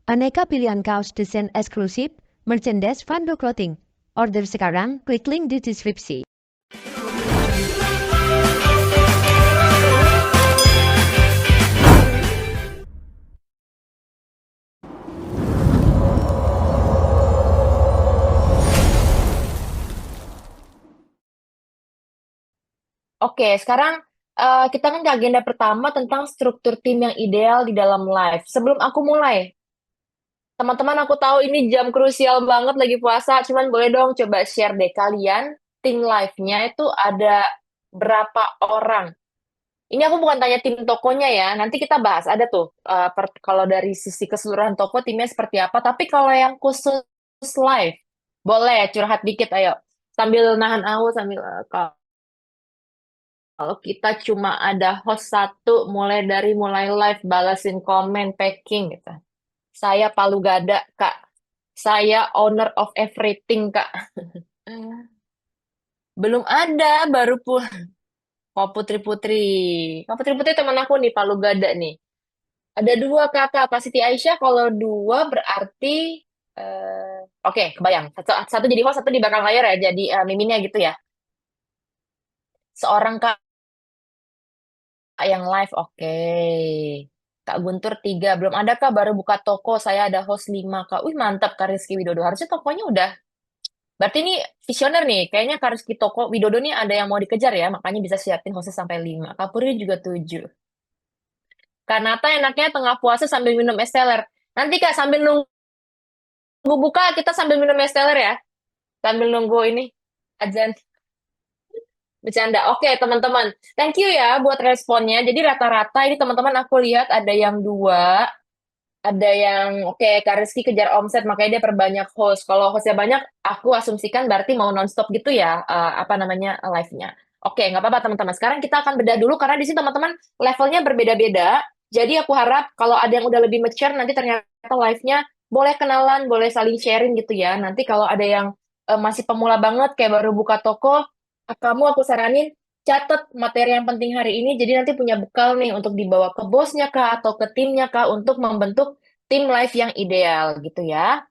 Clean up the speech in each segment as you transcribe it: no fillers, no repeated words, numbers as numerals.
Aneka pilihan kaos desain eksklusif, merchandise Fando Clothing. Order sekarang, klik link di deskripsi. Oke, sekarang kita kan ke agenda pertama tentang struktur tim yang ideal di dalam live. Sebelum aku mulai, teman-teman aku tahu ini jam krusial banget lagi puasa, cuman boleh dong coba share deh kalian tim live-nya itu ada berapa orang? Ini aku bukan tanya tim tokonya ya, nanti kita bahas. Ada tuh, kalau dari sisi keseluruhan toko timnya seperti apa, tapi kalau yang khusus live, boleh curhat dikit ayo. Sambil nahan aus, sambil kalau kita cuma ada host satu, mulai live, balasin komen, packing gitu. Saya Palu Gada, Kak. Saya owner of everything, Kak. Belum ada, baru pun. Kak Putri-Putri. Kak Putri-Putri teman aku nih, Palu Gada nih. Ada dua kakak, Pak Siti Aisyah. Kalau dua berarti, oke, kebayang. Satu jadi host, satu di belakang layar ya, jadi miminnya gitu ya. Seorang kak yang live, oke. Kak Guntur tiga, belum ada kak, baru buka toko, saya ada host lima kak. Wih mantap Kak Rizky Widodo, harusnya tokonya udah, berarti ini visioner nih, kayaknya Kak Rizky Toko Widodo nih ada yang mau dikejar ya, makanya bisa siapin hostnya sampai lima. Kak Puri juga tujuh. Kak Nata enaknya tengah puasa sambil minum es teler. Nanti kak sambil nunggu buka, kita sambil minum es teler ya, sambil nunggu ini, azan. Bercanda. Oke, teman-teman. Thank you ya buat responnya. Jadi rata-rata ini teman-teman aku lihat ada yang dua, ada yang oke Kak Rizky kejar omset makanya dia perbanyak host. Kalau hostnya banyak, aku asumsikan berarti mau nonstop gitu ya apa namanya live-nya. Oke, nggak apa-apa teman-teman. Sekarang kita akan bedah dulu karena di sini teman-teman levelnya berbeda-beda. Jadi aku harap kalau ada yang udah lebih mature nanti ternyata live-nya boleh kenalan, boleh saling sharing gitu ya. Nanti kalau ada yang masih pemula banget kayak baru buka toko, kamu aku saranin catat materi yang penting hari ini, jadi nanti punya bekal nih untuk dibawa ke bosnya kah atau ke timnya kah untuk membentuk tim live yang ideal gitu ya.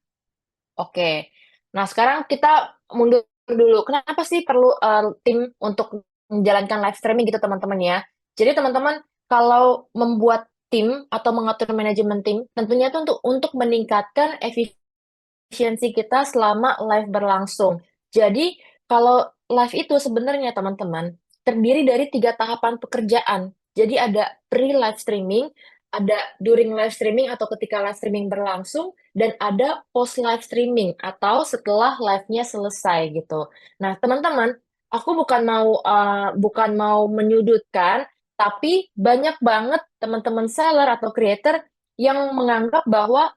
Oke. Nah, sekarang kita mundur dulu. Kenapa sih perlu tim untuk menjalankan live streaming gitu teman-teman ya? Jadi teman-teman kalau membuat tim atau mengatur manajemen tim, tentunya itu untuk meningkatkan efisiensi kita selama live berlangsung. Jadi kalau live itu sebenarnya teman-teman terdiri dari tiga tahapan pekerjaan. Jadi ada pre-live streaming, ada during live streaming atau ketika live streaming berlangsung, dan ada post live streaming atau setelah live-nya selesai gitu. Nah, teman-teman, aku bukan mau menyudutkan, tapi banyak banget teman-teman seller atau creator yang menganggap bahwa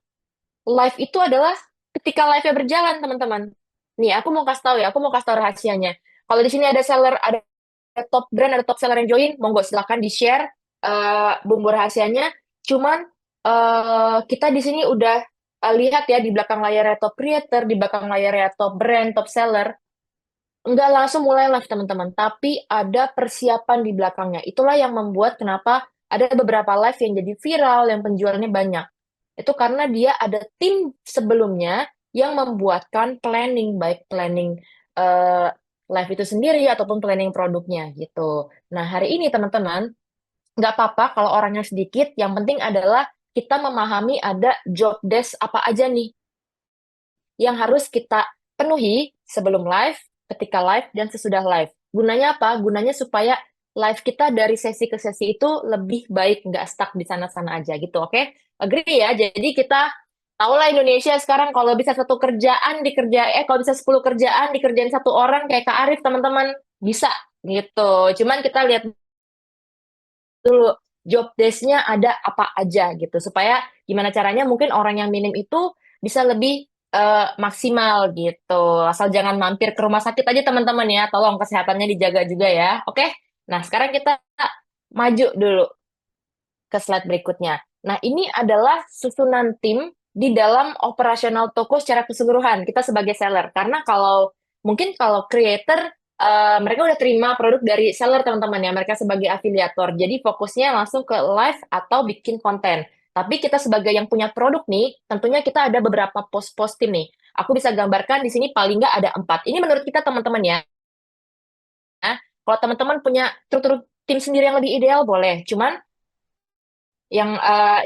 live itu adalah ketika live-nya berjalan, teman-teman. Nih, aku mau kasih tahu rahasianya. Kalau di sini ada seller, ada top brand, ada top seller yang join, monggo silakan di-share bumbu rahasianya. Cuman kita di sini udah lihat ya di belakang layarnya top creator, di belakang layarnya top brand, top seller, nggak langsung mulai live teman-teman, tapi ada persiapan di belakangnya. Itulah yang membuat kenapa ada beberapa live yang jadi viral, yang penjualannya banyak. Itu karena dia ada tim sebelumnya yang membuatkan planning, baik planning eh, live itu sendiri ataupun planning produknya gitu. Nah, hari ini teman-teman, nggak apa-apa kalau orangnya sedikit, yang penting adalah kita memahami ada job desk apa aja nih yang harus kita penuhi sebelum live, ketika live, dan sesudah live. Gunanya apa? Gunanya supaya live kita dari sesi ke sesi itu lebih baik, nggak stuck di sana-sana aja gitu, oke? Agree ya? Jadi kita tahulah Indonesia sekarang kalau bisa satu kerjaan kalau bisa 10 kerjaan dikerjain satu orang kayak Kak Arif, teman-teman, bisa gitu. Cuman kita lihat dulu job desk-nya ada apa aja gitu supaya gimana caranya mungkin orang yang minim itu bisa lebih maksimal gitu. Asal jangan mampir ke rumah sakit aja teman-teman ya. Tolong kesehatannya dijaga juga ya. Oke? Nah, sekarang kita maju dulu ke slide berikutnya. Nah, ini adalah susunan tim di dalam operasional toko secara keseluruhan, kita sebagai seller. Karena mungkin kalau creator, mereka udah terima produk dari seller teman-teman ya, mereka sebagai afiliator. Jadi fokusnya langsung ke live atau bikin konten. Tapi kita sebagai yang punya produk nih, tentunya kita ada beberapa pos-pos tim nih. Aku bisa gambarkan di sini paling nggak ada 4. Ini menurut kita teman-teman ya. Kalau teman-teman punya struktur tim sendiri yang lebih ideal boleh. Cuman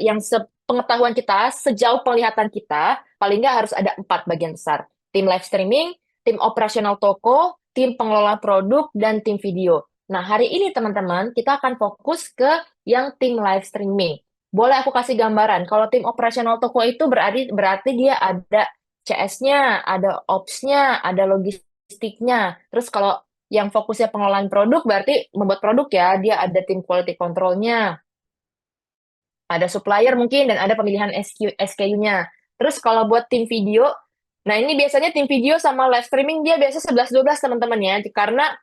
yang sepengetahuan kita, sejauh penglihatan kita, paling nggak harus ada 4 bagian besar. Tim live streaming, tim operasional toko, tim pengelola produk, dan tim video. Nah, hari ini teman-teman, kita akan fokus ke yang tim live streaming. Boleh aku kasih gambaran, kalau tim operasional toko itu berarti dia ada CS-nya, ada ops-nya, ada logistiknya. Terus kalau yang fokusnya pengelolaan produk, berarti membuat produk ya, dia ada tim quality control-nya, ada supplier mungkin, dan ada pemilihan SKU-nya. Terus kalau buat tim video, nah ini biasanya tim video sama live streaming dia biasa 11-12 teman-teman ya, karena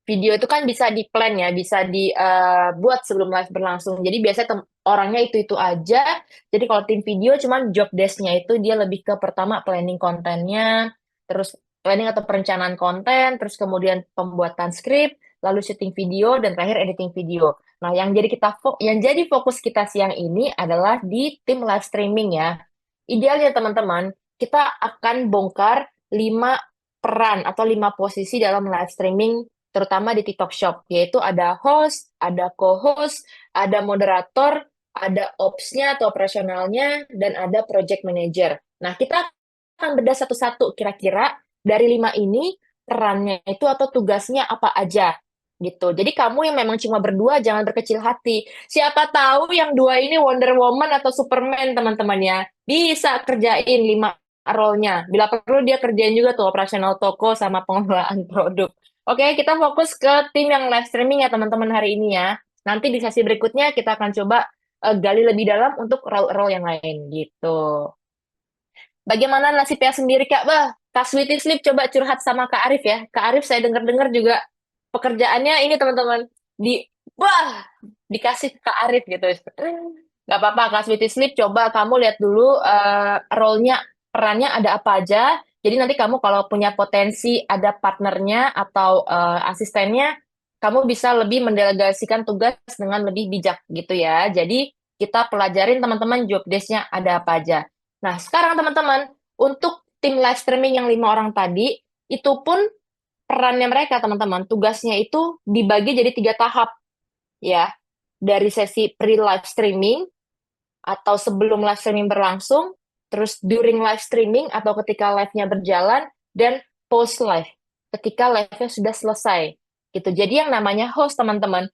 video itu kan bisa di-plan ya, bisa dibuat sebelum live berlangsung. Jadi biasanya orangnya itu-itu aja. Jadi kalau tim video cuman job desk-nya itu dia lebih ke pertama planning kontennya, terus planning atau perencanaan konten, terus kemudian pembuatan skrip, lalu syuting video, dan terakhir editing video. Nah, yang jadi fokus kita siang ini adalah di tim live streaming ya. Idealnya teman-teman, kita akan bongkar 5 peran atau 5 posisi dalam live streaming terutama di TikTok Shop, yaitu ada host, ada co-host, ada moderator, ada ops-nya atau operasionalnya, dan ada project manager. Nah, kita akan bedah satu-satu kira-kira dari 5 ini perannya itu atau tugasnya apa aja gitu. Jadi kamu yang memang cuma berdua jangan berkecil hati. Siapa tahu yang dua ini Wonder Woman atau Superman teman-teman ya. Bisa kerjain 5 role-nya. Bila perlu dia kerjain juga tuh operasional toko sama pengelolaan produk. Oke, kita fokus ke tim yang live streaming ya teman-teman hari ini ya. Nanti di sesi berikutnya kita akan coba gali lebih dalam untuk role-role yang lain gitu. Bagaimana nasibnya sendiri Kak? Bah, Kak Sweety Sleep coba curhat sama Kak Arif ya. Kak Arif saya dengar-dengar juga pekerjaannya ini teman-teman di wah dikasih ke Kak Arif gitu. Gak apa-apa Kak Sweety Sleep, coba kamu lihat dulu role-nya, perannya ada apa aja. Jadi nanti kamu kalau punya potensi ada partnernya atau asistennya, kamu bisa lebih mendelegasikan tugas dengan lebih bijak gitu ya. Jadi kita pelajarin teman-teman job desk-nya ada apa aja. Nah, sekarang teman-teman, untuk tim live streaming yang 5 orang tadi, itu pun perannya mereka, teman-teman, tugasnya itu dibagi jadi 3 tahap, ya. Dari sesi pre-live streaming, atau sebelum live streaming berlangsung, terus during live streaming, atau ketika live-nya berjalan, dan post-live, ketika live-nya sudah selesai. Gitu. Jadi yang namanya host, teman-teman,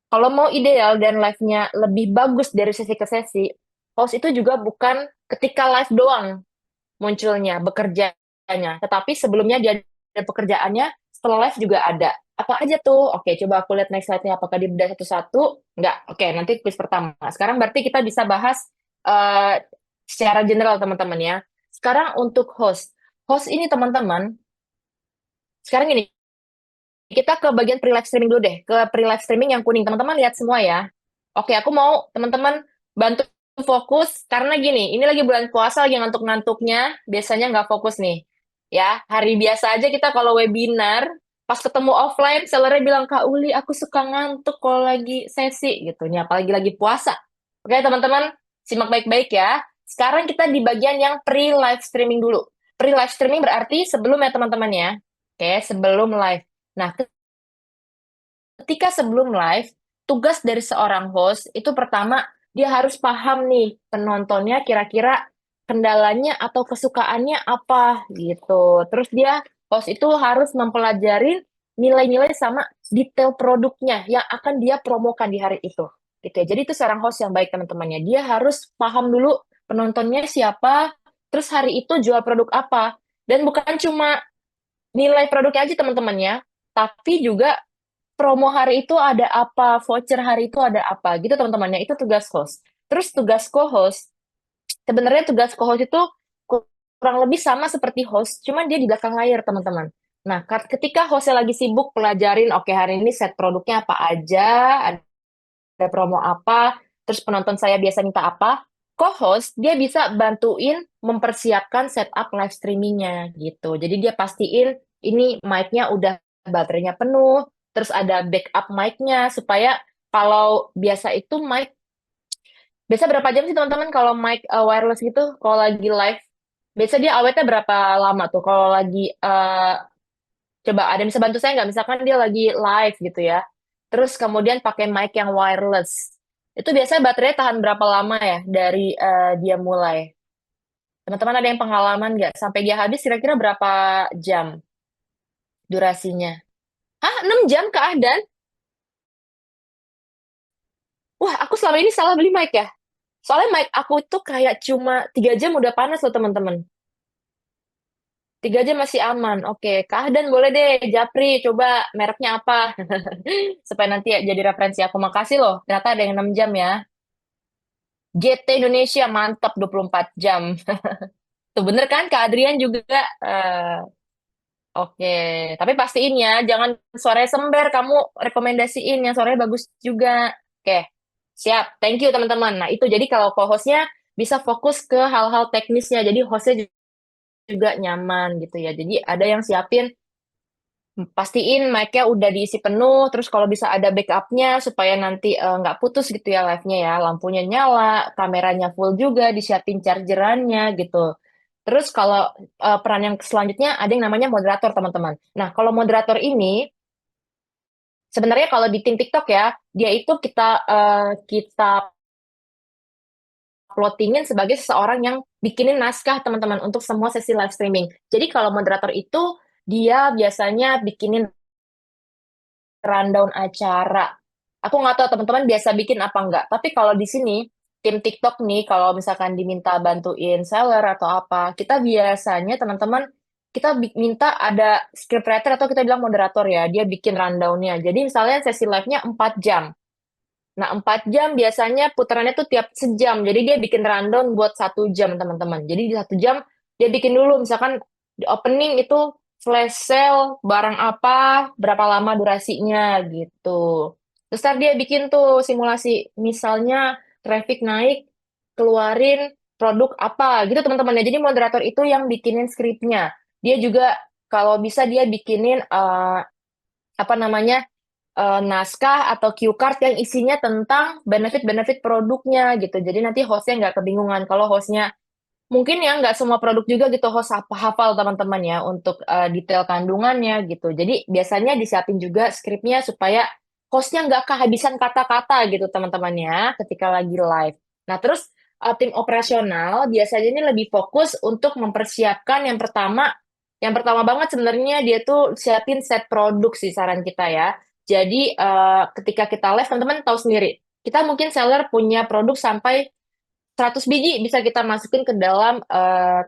kalau mau ideal dan live-nya lebih bagus dari sesi ke sesi, host itu juga bukan ketika live doang munculnya, bekerjanya. Tetapi sebelumnya dia ada pekerjaannya, setelah live juga ada. Apa aja tuh? Oke, coba aku lihat next slide-nya. Apakah dibedah satu-satu? Enggak. Oke, nanti quiz pertama. Sekarang berarti kita bisa bahas eh, secara general, teman-teman ya. Sekarang untuk host. Host ini, teman-teman, sekarang ini, kita ke bagian pre-live streaming dulu deh. Ke pre-live streaming yang kuning. Teman-teman lihat semua ya. Oke, aku mau teman-teman bantu fokus. Karena gini, ini lagi bulan puasa, lagi ngantuk-ngantuknya. Biasanya nggak fokus nih. Ya, hari biasa aja kita kalau webinar, pas ketemu offline, sellernya bilang, Kak Uli, aku suka ngantuk kalau lagi sesi. Gitu. Nih, apalagi lagi puasa. Oke, teman-teman, simak baik-baik ya. Sekarang kita di bagian yang pre-live streaming dulu. Pre-live streaming berarti sebelum ya, teman-teman ya. Oke, sebelum live. Nah, ketika sebelum live, tugas dari seorang host itu pertama dia harus paham nih penontonnya kira-kira kendalanya atau kesukaannya apa gitu. Terus dia host itu harus mempelajari nilai-nilai sama detail produknya yang akan dia promokan di hari itu. Gitu ya. Jadi itu seorang host yang baik teman-temannya. Dia harus paham dulu penontonnya siapa, terus hari itu jual produk apa. Dan bukan cuma nilai produknya aja teman-temannya, tapi juga promo hari itu ada apa, voucher hari itu ada apa, gitu teman-temannya. Itu tugas host. Terus tugas co-host, sebenarnya tugas co-host itu kurang lebih sama seperti host, cuman dia di belakang layar, teman-teman. Nah, ketika hostnya lagi sibuk pelajarin, oke hari ini set produknya apa aja, ada promo apa, terus penonton saya biasa minta apa, co-host dia bisa bantuin mempersiapkan setup live streamingnya gitu. Jadi dia pastiin ini mic-nya udah baterainya penuh, terus ada backup mic-nya supaya kalau biasa itu mic Biasa berapa jam sih teman-teman kalau mic wireless gitu, kalau lagi live? Biasa dia awetnya berapa lama tuh kalau lagi coba ada yang bisa bantu saya nggak? Misalkan dia lagi live gitu ya. Terus kemudian pakai mic yang wireless. Itu biasanya baterainya tahan berapa lama ya dari dia mulai? Teman-teman ada yang pengalaman nggak? Sampai dia habis kira-kira berapa jam durasinya? Hah, 6 jam keadaan? Wah, aku selama ini salah beli mic ya. Soalnya mic aku tuh kayak cuma 3 jam udah panas loh teman-teman. 3 jam masih aman. Oke, Kak Ahdan boleh deh, Japri, coba mereknya apa? Supaya nanti ya jadi referensi aku. Makasih loh, ternyata ada yang 6 jam ya. GT Indonesia, mantap 24 jam. Tuh bener kan, Kak Adrian juga. eh, oke, tapi pastiin ya, jangan suaranya sember, kamu rekomendasiin yang suaranya bagus juga. Oke, siap. Thank you teman-teman. Nah itu jadi kalau co-hostnya bisa fokus ke hal-hal teknisnya. Jadi hostnya juga nyaman gitu ya. Jadi ada yang siapin, pastiin mic-nya udah diisi penuh, terus kalau bisa ada backupnya supaya nanti nggak putus gitu ya live-nya ya, lampunya nyala, kameranya full juga, disiapin chargerannya gitu. Terus kalau peran yang selanjutnya ada yang namanya moderator teman-teman. Nah kalau moderator ini sebenarnya kalau di tim TikTok ya, dia itu kita plottingin sebagai seseorang yang bikinin naskah teman-teman untuk semua sesi live streaming. Jadi kalau moderator itu dia biasanya bikinin rundown acara. Aku nggak tahu teman-teman biasa bikin apa enggak. Tapi kalau di sini, tim TikTok nih, kalau misalkan diminta bantuin seller atau apa, kita biasanya teman-teman, kita minta ada scriptwriter atau kita bilang moderator ya, dia bikin rundownnya. Jadi misalnya sesi live-nya 4 jam. Nah, 4 jam biasanya putarannya tuh tiap sejam. Jadi dia bikin rundown buat 1 jam, teman-teman. Jadi di 1 jam dia bikin dulu, misalkan di opening itu flash sale, barang apa, berapa lama durasinya gitu. Terus ntar dia bikin tuh simulasi, misalnya traffic naik, keluarin produk apa gitu teman-teman ya. Jadi moderator itu yang bikinin skripnya. Dia juga kalau bisa dia bikinin apa namanya naskah atau cue card yang isinya tentang benefit-benefit produknya gitu. Jadi nanti hostnya nggak kebingungan. Kalau hostnya mungkin ya nggak semua produk juga gitu host hafal teman-teman ya untuk detail kandungannya gitu. Jadi biasanya disiapin juga skripnya supaya hostnya nggak kehabisan kata-kata gitu teman-teman ya ketika lagi live. Nah terus tim operasional biasanya ini lebih fokus untuk mempersiapkan yang pertama banget sebenarnya dia tuh siapin set produk sih saran kita ya. Jadi ketika kita live teman-teman tahu sendiri. Kita mungkin seller punya produk sampai 100 biji bisa kita masukin ke dalam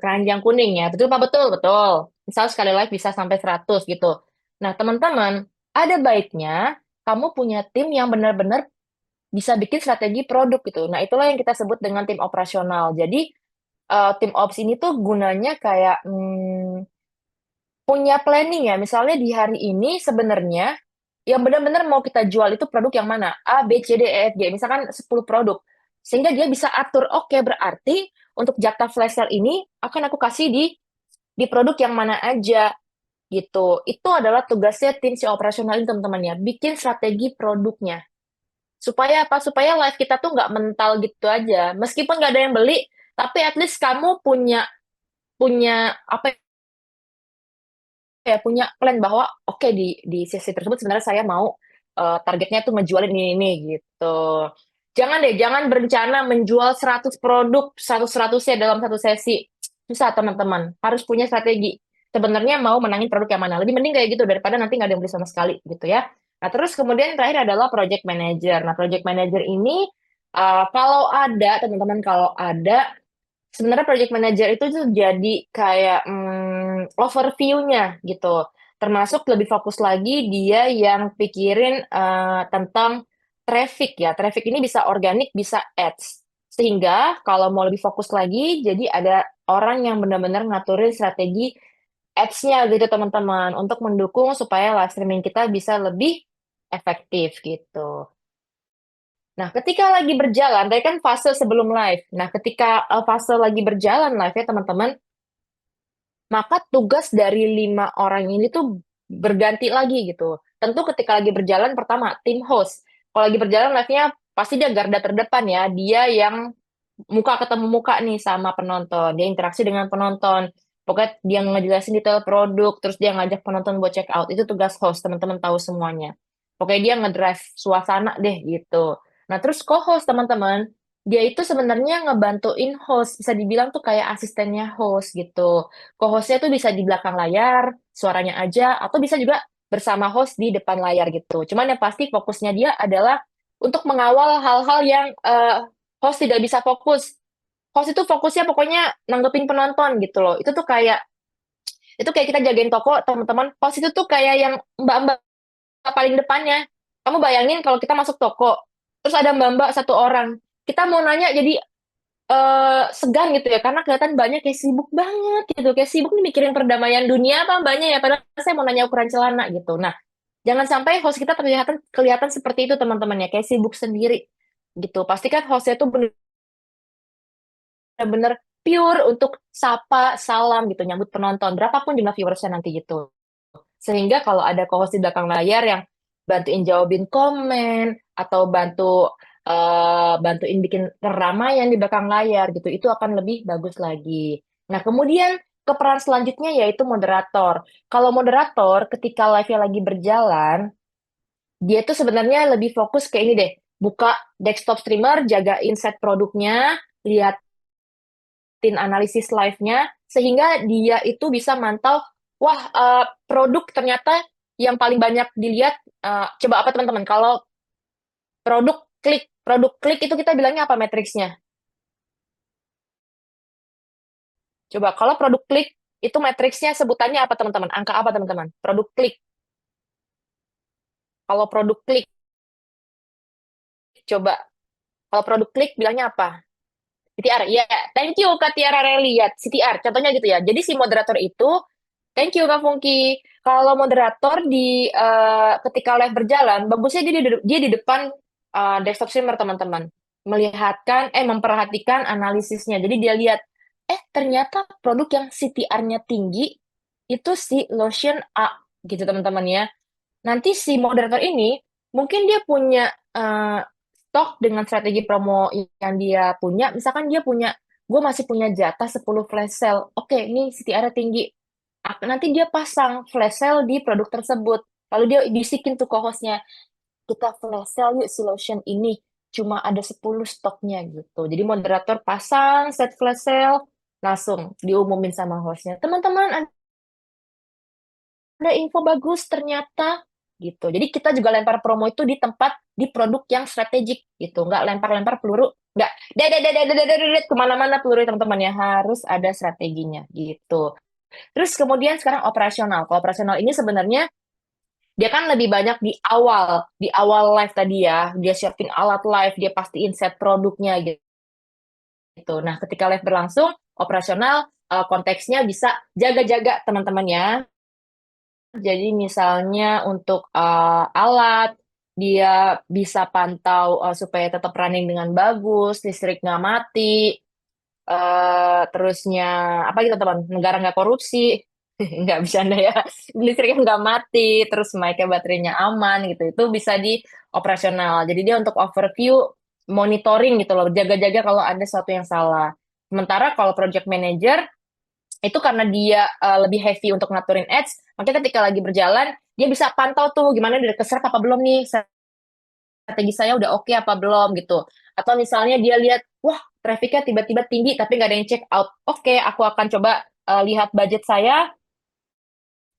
keranjang kuning ya. Betul Pak? Betul, betul. Misal sekali live bisa sampai 100 gitu. Nah, teman-teman, ada baiknya kamu punya tim yang benar-benar bisa bikin strategi produk gitu. Nah, itulah yang kita sebut dengan tim operasional. Jadi, tim ops ini tuh gunanya kayak punya planning ya. Misalnya di hari ini sebenarnya yang benar-benar mau kita jual itu produk yang mana? A, B, C, D, E, F, G. Misalkan 10 produk. Sehingga dia bisa atur, oke berarti untuk jatah flash sale ini akan aku kasih di produk yang mana aja gitu. Itu adalah tugasnya tim si operasional ini teman-teman ya. Bikin strategi produknya. Supaya apa? Supaya live kita tuh nggak mental gitu aja. Meskipun nggak ada yang beli, tapi at least kamu punya punya apa ya punya plan bahwa oke di sesi tersebut sebenarnya saya mau targetnya tuh ngejualin ini gitu. Jangan deh, jangan berencana menjual 100 produk 100-100-nya dalam satu sesi. Susah teman-teman, harus punya strategi. Sebenarnya mau menangin produk yang mana. Lebih mending kayak gitu daripada nanti nggak ada yang beli sama sekali gitu ya. Nah terus kemudian yang terakhir adalah project manager. Nah project manager ini kalau ada teman-teman kalau ada sebenarnya project manager itu tuh jadi kayak overview-nya gitu. Termasuk lebih fokus lagi dia yang pikirin tentang traffic ya. Traffic ini bisa organik, bisa ads. Sehingga kalau mau lebih fokus lagi, jadi ada orang yang benar-benar ngaturin strategi ads-nya gitu teman-teman. Untuk mendukung supaya live streaming kita bisa lebih efektif gitu. Nah, ketika lagi berjalan, tadi kan fase sebelum live. Nah, ketika fase lagi berjalan live ya teman-teman, maka tugas dari 5 orang ini tuh berganti lagi gitu. Tentu ketika lagi berjalan, pertama, tim host. Kalau lagi berjalan live-nya pasti dia garda terdepan ya. Dia yang muka ketemu muka nih sama penonton. Dia interaksi dengan penonton. Pokoknya dia ngejelasin detail produk, terus dia ngajak penonton buat check out. Itu tugas host, teman-teman tahu semuanya. Pokoknya dia ngedrive suasana deh gitu. Nah, terus co-host teman-teman, dia itu sebenarnya ngebantuin host, bisa dibilang tuh kayak asistennya host gitu. Co-hostnya tuh bisa di belakang layar, suaranya aja, atau bisa juga bersama host di depan layar gitu. Cuman yang pasti fokusnya dia adalah untuk mengawal hal-hal yang host tidak bisa fokus. Host itu fokusnya pokoknya nanggepin penonton gitu loh. Itu kayak kita jagain toko, teman-teman. Host itu tuh kayak yang mbak-mbak paling depannya. Kamu bayangin kalau kita masuk toko, terus ada mbak-mbak satu orang. Kita mau nanya jadi segan gitu ya, karena kelihatan banyak kayak sibuk banget gitu. Kayak sibuk nih mikirin perdamaian dunia apa mbaknya ya, padahal saya mau nanya ukuran celana gitu. Nah, jangan sampai host kita kelihatan kelihatan seperti itu teman-teman ya, kayak sibuk sendiri gitu. Pastikan hostnya tuh benar-benar pure untuk sapa, salam gitu, nyambut penonton, berapapun jumlah viewersnya nanti gitu. Sehingga kalau ada co-host di belakang layar yang bantuin jawabin komen atau bantuin bikin keramaian di belakang layar gitu, itu akan lebih bagus lagi. Nah, kemudian ke peran selanjutnya yaitu moderator. Kalau moderator ketika live-nya lagi berjalan, dia tuh sebenarnya lebih fokus ke ini deh, buka desktop streamer, jagain set produknya, lihat analisis live-nya sehingga dia itu bisa mantau wah produk ternyata yang paling banyak dilihat coba apa teman-teman kalau produk klik itu kita bilangnya apa matriksnya coba kalau produk klik itu matriksnya sebutannya apa teman-teman angka apa teman-teman produk klik kalau produk klik coba kalau produk klik bilangnya apa CTR ya thank you Kak Tiara Reli ya CTR contohnya gitu ya jadi si moderator itu thank you Kak Fungki. Kalau moderator ketika live berjalan, bagusnya dia di depan desktop streamer teman-teman, memperhatikan analisisnya. Jadi dia lihat, ternyata produk yang CTR-nya tinggi itu si lotion A gitu teman-teman ya. Nanti si moderator ini mungkin dia punya stok dengan strategi promo yang dia punya. Misalkan dia punya, gue masih punya jatah 10 flash sale. Oke, ini CTR tinggi. Nanti dia pasang flash sale di produk tersebut. Lalu dia bisikin tuh ke hostnya, kita flash sale yuk si lotion ini. Cuma ada 10 stoknya gitu. Jadi moderator pasang set flash sale, langsung diumumin sama hostnya. Teman-teman, ada info bagus ternyata gitu. Jadi kita juga lempar promo itu di tempat di produk yang strategik gitu, nggak lempar-lempar peluru, nggak dedet kemana-mana peluru teman-teman ya harus ada strateginya gitu. Terus kemudian sekarang operasional. Kalau operasional ini sebenarnya dia kan lebih banyak di awal live tadi ya, dia siapin alat live, dia pastiin set produknya gitu. Nah, ketika live berlangsung, operasional konteksnya bisa jaga-jaga teman-teman ya. Jadi misalnya untuk alat, dia bisa pantau supaya tetap running dengan bagus, listrik nggak mati, terusnya apa gitu teman, negara nggak korupsi, nggak bercanda ya, listriknya nggak mati, terus mic-nya baterainya aman gitu, itu bisa di operasional. Jadi dia untuk overview, monitoring gitu loh, jaga-jaga kalau ada sesuatu yang salah. Sementara kalau project manager itu karena dia lebih heavy untuk ngaturin ads, makanya ketika lagi berjalan dia bisa pantau tuh gimana udah keserap apa belum nih, strategi saya udah oke apa belum gitu. Atau misalnya dia lihat, wah trafficnya tiba-tiba tinggi tapi nggak ada yang check out. Oke, aku akan coba lihat budget saya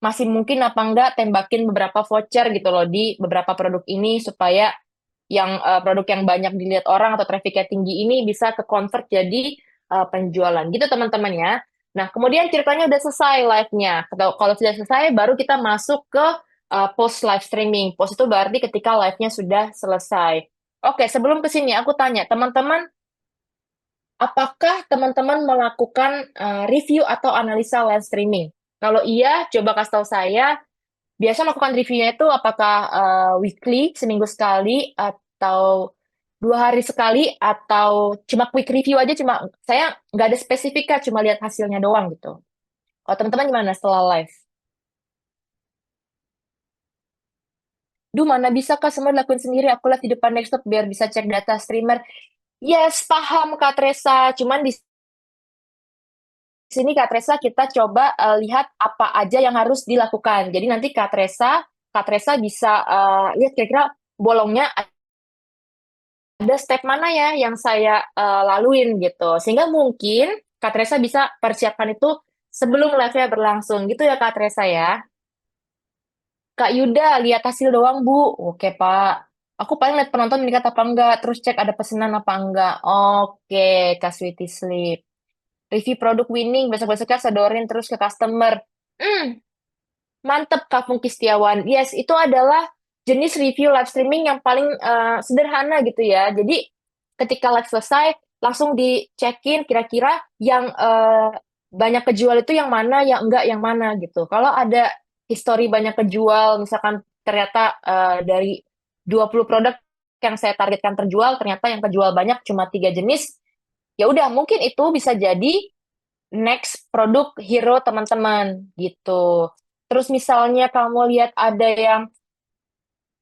masih mungkin apa enggak tembakin beberapa voucher gitu loh di beberapa produk ini supaya yang produk yang banyak dilihat orang atau trafficnya tinggi ini bisa ke convert jadi penjualan gitu teman-teman ya. Nah, kemudian ceritanya udah selesai live-nya. Kalau sudah selesai baru kita masuk ke post live streaming. Post itu berarti ketika live-nya sudah selesai. Oke, sebelum ke sini aku tanya, teman-teman, apakah teman-teman melakukan review atau analisa live streaming? Kalau iya, coba kasih tahu saya. Biasa melakukan reviewnya itu apakah weekly, seminggu sekali, atau 2 hari sekali, atau cuma quick review aja, cuma saya nggak ada spesifika, cuma lihat hasilnya doang gitu. Kalau teman-teman gimana setelah live? Duh, mana bisa Kak semua dilakuin sendiri. Aku lihat di depan desktop biar bisa cek data streamer. Yes, paham Kak Tresa. Cuman di sini Kak Tresa kita coba lihat apa aja yang harus dilakukan. Jadi nanti Kak Tresa bisa lihat kira-kira bolongnya ada step mana ya yang saya laluin gitu. Sehingga mungkin Kak Tresa bisa persiapkan itu sebelum live-nya berlangsung gitu ya Kak Tresa ya. Kak Yuda, lihat hasil doang, Bu. Oke, Pak. Aku paling lihat penonton meningkat apa enggak, terus cek ada pesanan apa enggak. Oke, Kak Sweetie Sleep. Review produk winning, besok-besoknya sedorin terus ke customer. Hmm, mantep, Kak Fungki Setiawan. Yes, itu adalah jenis review live streaming yang paling sederhana gitu ya. Jadi, ketika live selesai, langsung dicekin kira-kira yang banyak kejual itu yang mana, yang enggak yang mana gitu. Kalau ada history banyak kejual, misalkan ternyata dari 20 produk yang saya targetkan terjual, ternyata yang kejual banyak cuma 3 jenis, ya udah mungkin itu bisa jadi next produk hero teman-teman gitu. Terus misalnya kamu lihat ada yang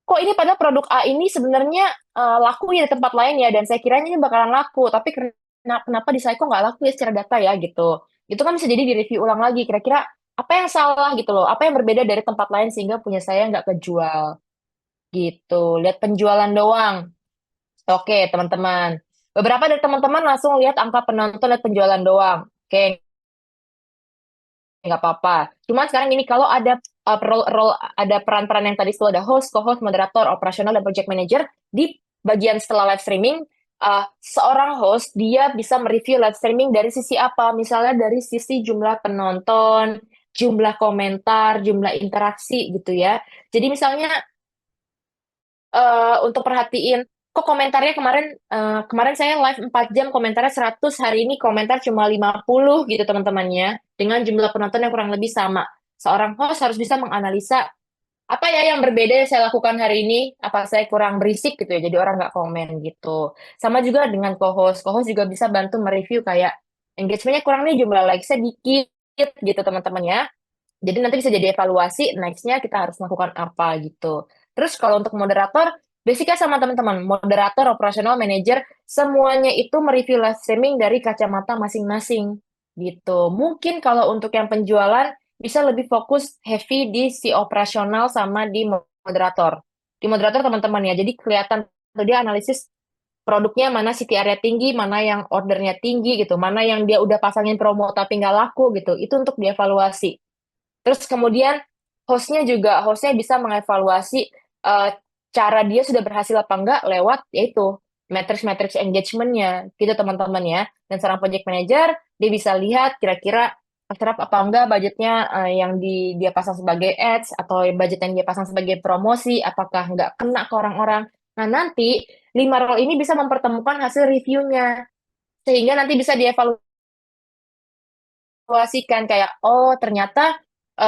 kok ini padahal produk A ini sebenarnya laku ya di tempat lain ya dan saya kiranya ini bakalan laku tapi kenapa di saya kok nggak laku ya secara data ya gitu. Itu kan bisa jadi di review ulang lagi kira-kira apa yang salah gitu loh, apa yang berbeda dari tempat lain sehingga punya saya nggak kejual gitu. Lihat penjualan doang. Oke, teman-teman. Beberapa dari teman-teman langsung lihat angka penonton dan penjualan doang. Oke, nggak apa-apa. Cuma sekarang ini kalau ada role ada peran-peran yang tadi itu ada host, co-host, moderator, operasional dan project manager di bagian setelah live streaming, seorang host dia bisa mereview live streaming dari sisi apa? Misalnya dari sisi jumlah penonton, jumlah komentar, jumlah interaksi gitu ya. Jadi misalnya untuk perhatiin kok komentarnya kemarin saya live 4 jam komentarnya 100, hari ini komentar cuma 50 gitu teman-temannya dengan jumlah penonton yang kurang lebih sama. Seorang host harus bisa menganalisa apa ya yang berbeda yang saya lakukan hari ini, apa saya kurang berisik gitu ya jadi orang nggak komen gitu. Sama juga dengan co-host juga bisa bantu mereview kayak engagementnya kurang nih, jumlah likes-nya dikit gitu teman-teman ya. Jadi nanti bisa jadi evaluasi, next-nya kita harus melakukan apa gitu. Terus kalau untuk moderator, basicnya sama teman-teman, moderator, operasional, manager, semuanya itu mereview live streaming dari kacamata masing-masing gitu. Mungkin kalau untuk yang penjualan, bisa lebih fokus heavy di si operasional sama di moderator. Di moderator teman-teman ya, jadi kelihatan tuh dia analisis produknya mana CTR-nya tinggi, mana yang ordernya tinggi gitu, mana yang dia udah pasangin promo tapi nggak laku gitu. Itu untuk dievaluasi. Terus kemudian hostnya bisa mengevaluasi eh, cara dia sudah berhasil apa enggak lewat yaitu matrix-matrix engagement-nya gitu teman-teman ya. Dan seorang project manager dia bisa lihat kira-kira terserap apa enggak budgetnya yang dia pasang sebagai ads atau budget yang dia pasang sebagai promosi apakah enggak kena ke orang-orang. Nah nanti 5 role ini bisa mempertemukan hasil reviewnya sehingga nanti bisa dievaluasi evaluasikan kayak oh ternyata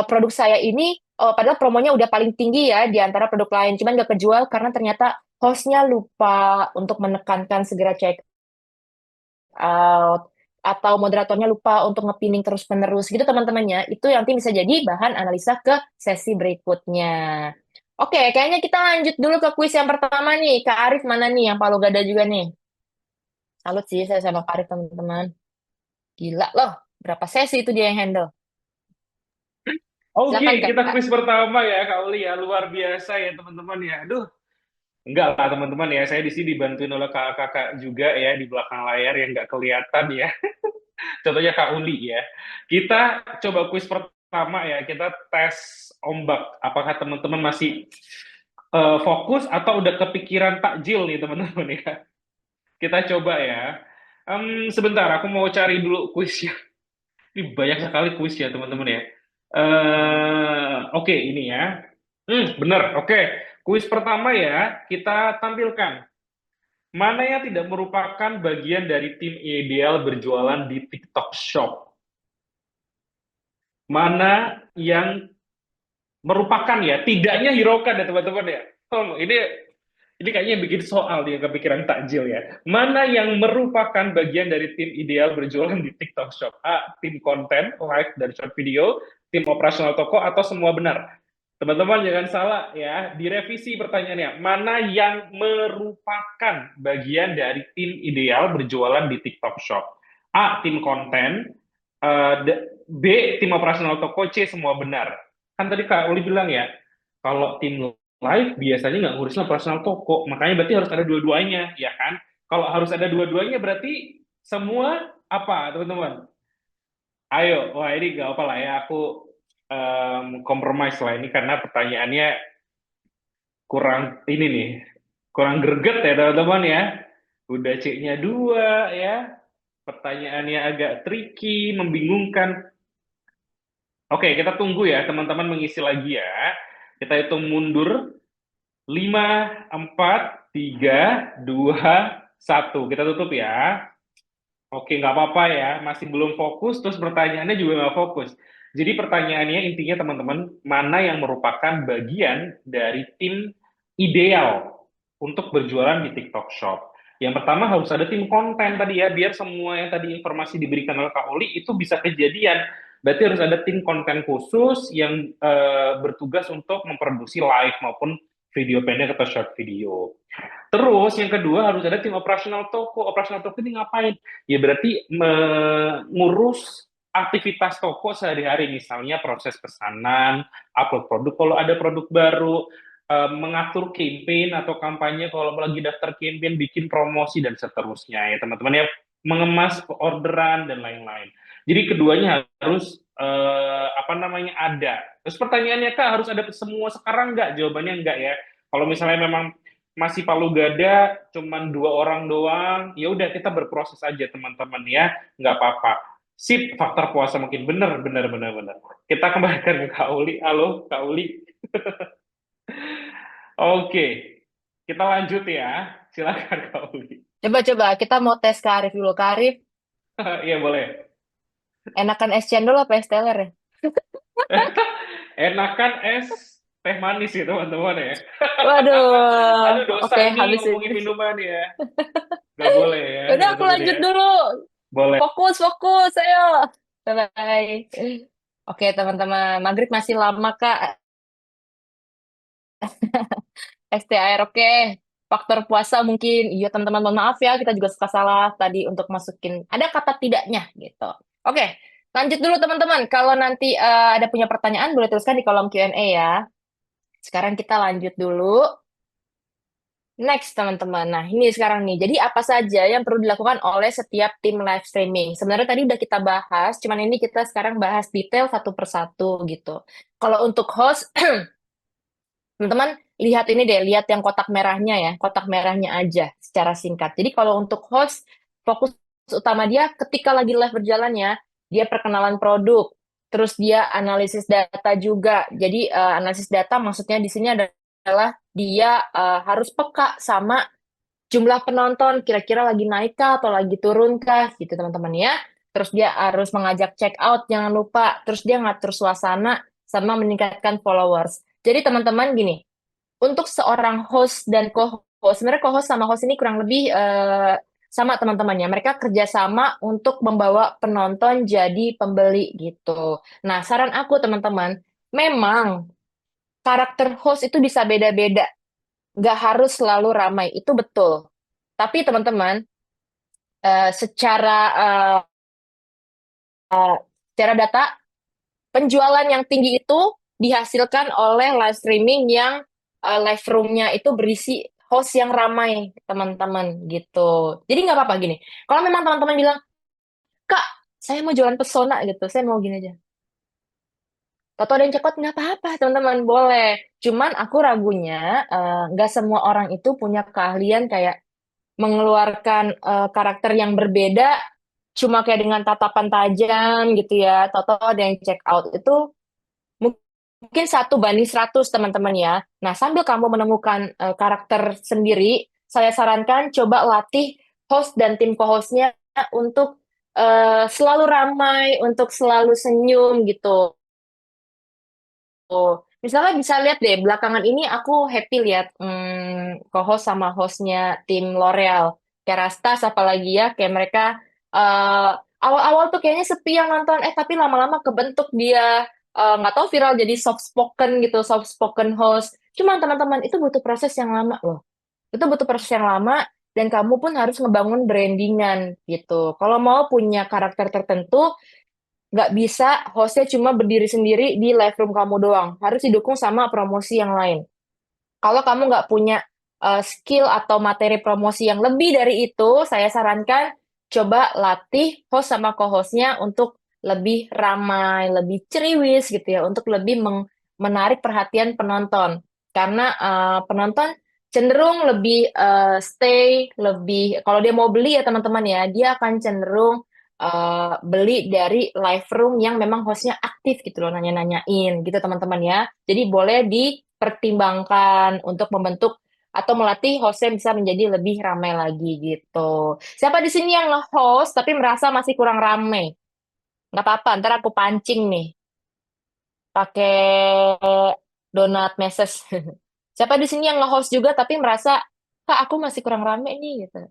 produk saya ini padahal promonya udah paling tinggi ya di antara produk lain cuman gak kejual karena ternyata hostnya lupa untuk menekankan segera check out atau moderatornya lupa untuk ngepining terus-menerus gitu teman-temannya itu nanti bisa jadi bahan analisa ke sesi berikutnya. Oke, kayaknya kita lanjut dulu ke kuis yang pertama nih. Kak Arif mana nih yang Palu Gada juga nih? Salut sih saya sama Kak Arif teman-teman. Gila loh, berapa sesi itu dia yang handle. Oke, Silakan kita Kak. kuis pertama ya, Kak Uli ya. Luar biasa ya, teman-teman ya. Aduh, enggak lah teman-teman ya. Saya di sini dibantuin oleh kakak-kakak juga ya di belakang layar yang nggak kelihatan ya. Contohnya Kak Uli ya. Kita coba kuis pertama ya. Kita tes ombak. Apakah teman-teman masih fokus atau udah kepikiran takjil nih teman-teman ya. Kita coba ya. Sebentar, aku mau cari dulu kuisnya. Ini banyak sekali kuis ya teman-teman ya. Oke, ini ya. Benar, oke. Kuis pertama ya, kita tampilkan. Mana yang tidak merupakan bagian dari tim ideal berjualan di TikTok Shop? Mana yang merupakan ya, tidaknya Hiroka ya teman-teman ya. Oh, ini kayaknya yang bikin soal dia kepikiran takjil ya. Mana yang merupakan bagian dari tim ideal berjualan di TikTok Shop? A. Tim konten, live dan short video, tim operasional toko, atau semua benar? Teman-teman jangan salah ya, direvisi pertanyaannya. Mana yang merupakan bagian dari tim ideal berjualan di TikTok Shop? A. Tim konten. B. Tim operasional toko. C. Semua benar. Kan tadi Kak Uli bilang ya, kalau tim live biasanya nggak ngurusin operasional toko. Makanya berarti harus ada dua-duanya, ya kan? Kalau harus ada dua-duanya berarti semua apa, teman-teman? Ayo, wah ini gak apa lah ya, aku compromise lah ini karena pertanyaannya kurang ini nih, kurang greget ya teman-teman ya. Udah C-nya 2 ya, pertanyaannya agak tricky, membingungkan. Oke, kita tunggu ya teman-teman mengisi lagi ya. Kita hitung mundur, 5, 4, 3, 2, 1. Kita tutup ya. Oke, nggak apa-apa ya, masih belum fokus, terus pertanyaannya juga nggak fokus. Jadi pertanyaannya intinya teman-teman, mana yang merupakan bagian dari tim ideal untuk berjualan di TikTok Shop? Yang pertama harus ada tim konten tadi ya, biar semua yang tadi informasi diberikan oleh Kak Oli itu bisa kejadian. Berarti harus ada tim konten khusus yang bertugas untuk memproduksi live maupun video pendek atau short video. Terus yang kedua harus ada tim operasional toko. Operasional toko ini ngapain? Ya berarti mengurus aktivitas toko sehari-hari, misalnya proses pesanan, upload produk kalau ada produk baru, mengatur campaign atau kampanye kalau lagi daftar campaign, bikin promosi dan seterusnya ya teman-teman ya, mengemas orderan dan lain-lain. Jadi keduanya harus apa namanya ada. Terus pertanyaannya Kak, harus ada semua sekarang nggak? Jawabannya enggak ya. Kalau misalnya memang masih palu gada, cuman 2 orang doang, ya udah kita berproses aja teman-teman ya, nggak apa-apa. Sip, faktor puasa mungkin bener. Kita kembalikan ke Kak Uli. Halo, Kak Uli. Oke, kita lanjut ya. Silakan Kak Uli. Coba-coba kita mau tes ke Arif dulu. Kak Arif, Iya boleh. enakan es cendol apa es teler ya? Enakan es teh manis ya teman-teman ya. Aduh Waduh, dosa oke ini habis ngomongin ini. minuman ya. Nggak boleh ya Yaudah aku teman-teman lanjut ya. dulu. Boleh. Fokus, ayo. Bye-bye. Oke teman-teman, maghrib masih lama Kak. STR, oke. Faktor puasa mungkin, iya teman-teman, mohon maaf ya, kita juga suka salah tadi untuk masukin, ada kata tidaknya gitu. Oke, lanjut dulu teman-teman. Kalau nanti ada punya pertanyaan, boleh tuliskan di kolom Q&A ya. Sekarang kita lanjut dulu. Next, teman-teman. Nah, ini sekarang nih. Jadi, apa saja yang perlu dilakukan oleh setiap tim live streaming? Sebenarnya tadi udah kita bahas, cuman ini kita sekarang bahas detail satu persatu gitu. Kalau untuk host, teman-teman lihat ini deh, lihat yang kotak merahnya ya, kotak merahnya aja secara singkat. Jadi kalau untuk host, fokus utama dia ketika lagi live berjalan ya, dia perkenalan produk, terus dia analisis data juga. Jadi analisis data maksudnya di sini adalah dia harus peka sama jumlah penonton, kira-kira lagi naik kah atau lagi turun kah gitu teman-teman ya. Terus dia harus mengajak check out, jangan lupa. Terus dia ngatur suasana sama meningkatkan followers. Jadi teman-teman gini, untuk seorang host dan co-host, sebenarnya co-host sama host ini kurang lebih sama teman-temannya. Mereka kerjasama untuk membawa penonton jadi pembeli gitu. Nah, saran aku teman-teman, memang karakter host itu bisa beda-beda. Nggak harus selalu ramai, itu betul. Tapi teman-teman, secara secara data, penjualan yang tinggi itu dihasilkan oleh live streaming yang live room-nya itu berisi host yang ramai, teman-teman, gitu. Jadi nggak apa-apa gini. Kalau memang teman-teman bilang, Kak, saya mau jualan pesona gitu, saya mau gini aja. Atau ada yang cekot, nggak apa-apa, teman-teman, boleh. Cuman aku ragunya, nggak semua orang itu punya keahlian kayak mengeluarkan karakter yang berbeda, cuma kayak dengan tatapan tajam gitu ya. Atau ada yang check out itu mungkin 1:100 teman-teman ya. Nah, sambil kamu menemukan karakter sendiri, saya sarankan coba latih host dan tim co-hostnya untuk selalu ramai, untuk selalu senyum gitu. Misalnya bisa lihat deh, belakangan ini aku happy lihat co-host sama hostnya tim L'Oreal. Kayak Rastas apalagi ya, kayak mereka awal-awal tuh kayaknya sepi yang nonton, tapi lama-lama kebentuk dia nggak tahu viral jadi soft spoken gitu, soft spoken host. Cuman teman-teman itu butuh proses yang lama loh. Itu butuh proses yang lama dan kamu pun harus ngebangun brandingan gitu. Kalau mau punya karakter tertentu, nggak bisa hostnya cuma berdiri sendiri di live room kamu doang. Harus didukung sama promosi yang lain. Kalau kamu nggak punya skill atau materi promosi yang lebih dari itu, saya sarankan coba latih host sama co-hostnya untuk lebih ramai, lebih ceriwis gitu ya, untuk lebih menarik perhatian penonton. Karena penonton cenderung lebih stay, lebih kalau dia mau beli ya teman-teman ya, dia akan cenderung beli dari live room yang memang hostnya aktif gitu loh, nanya-nanyain gitu teman-teman ya. Jadi boleh dipertimbangkan untuk membentuk atau melatih hostnya bisa menjadi lebih ramai lagi gitu. Siapa di sini yang nge-host tapi merasa masih kurang ramai? Nggak apa-apa, ntar aku pancing nih pakai donat meses. Siapa di sini yang nge-host juga tapi merasa, Kak, aku masih kurang rame nih gitu.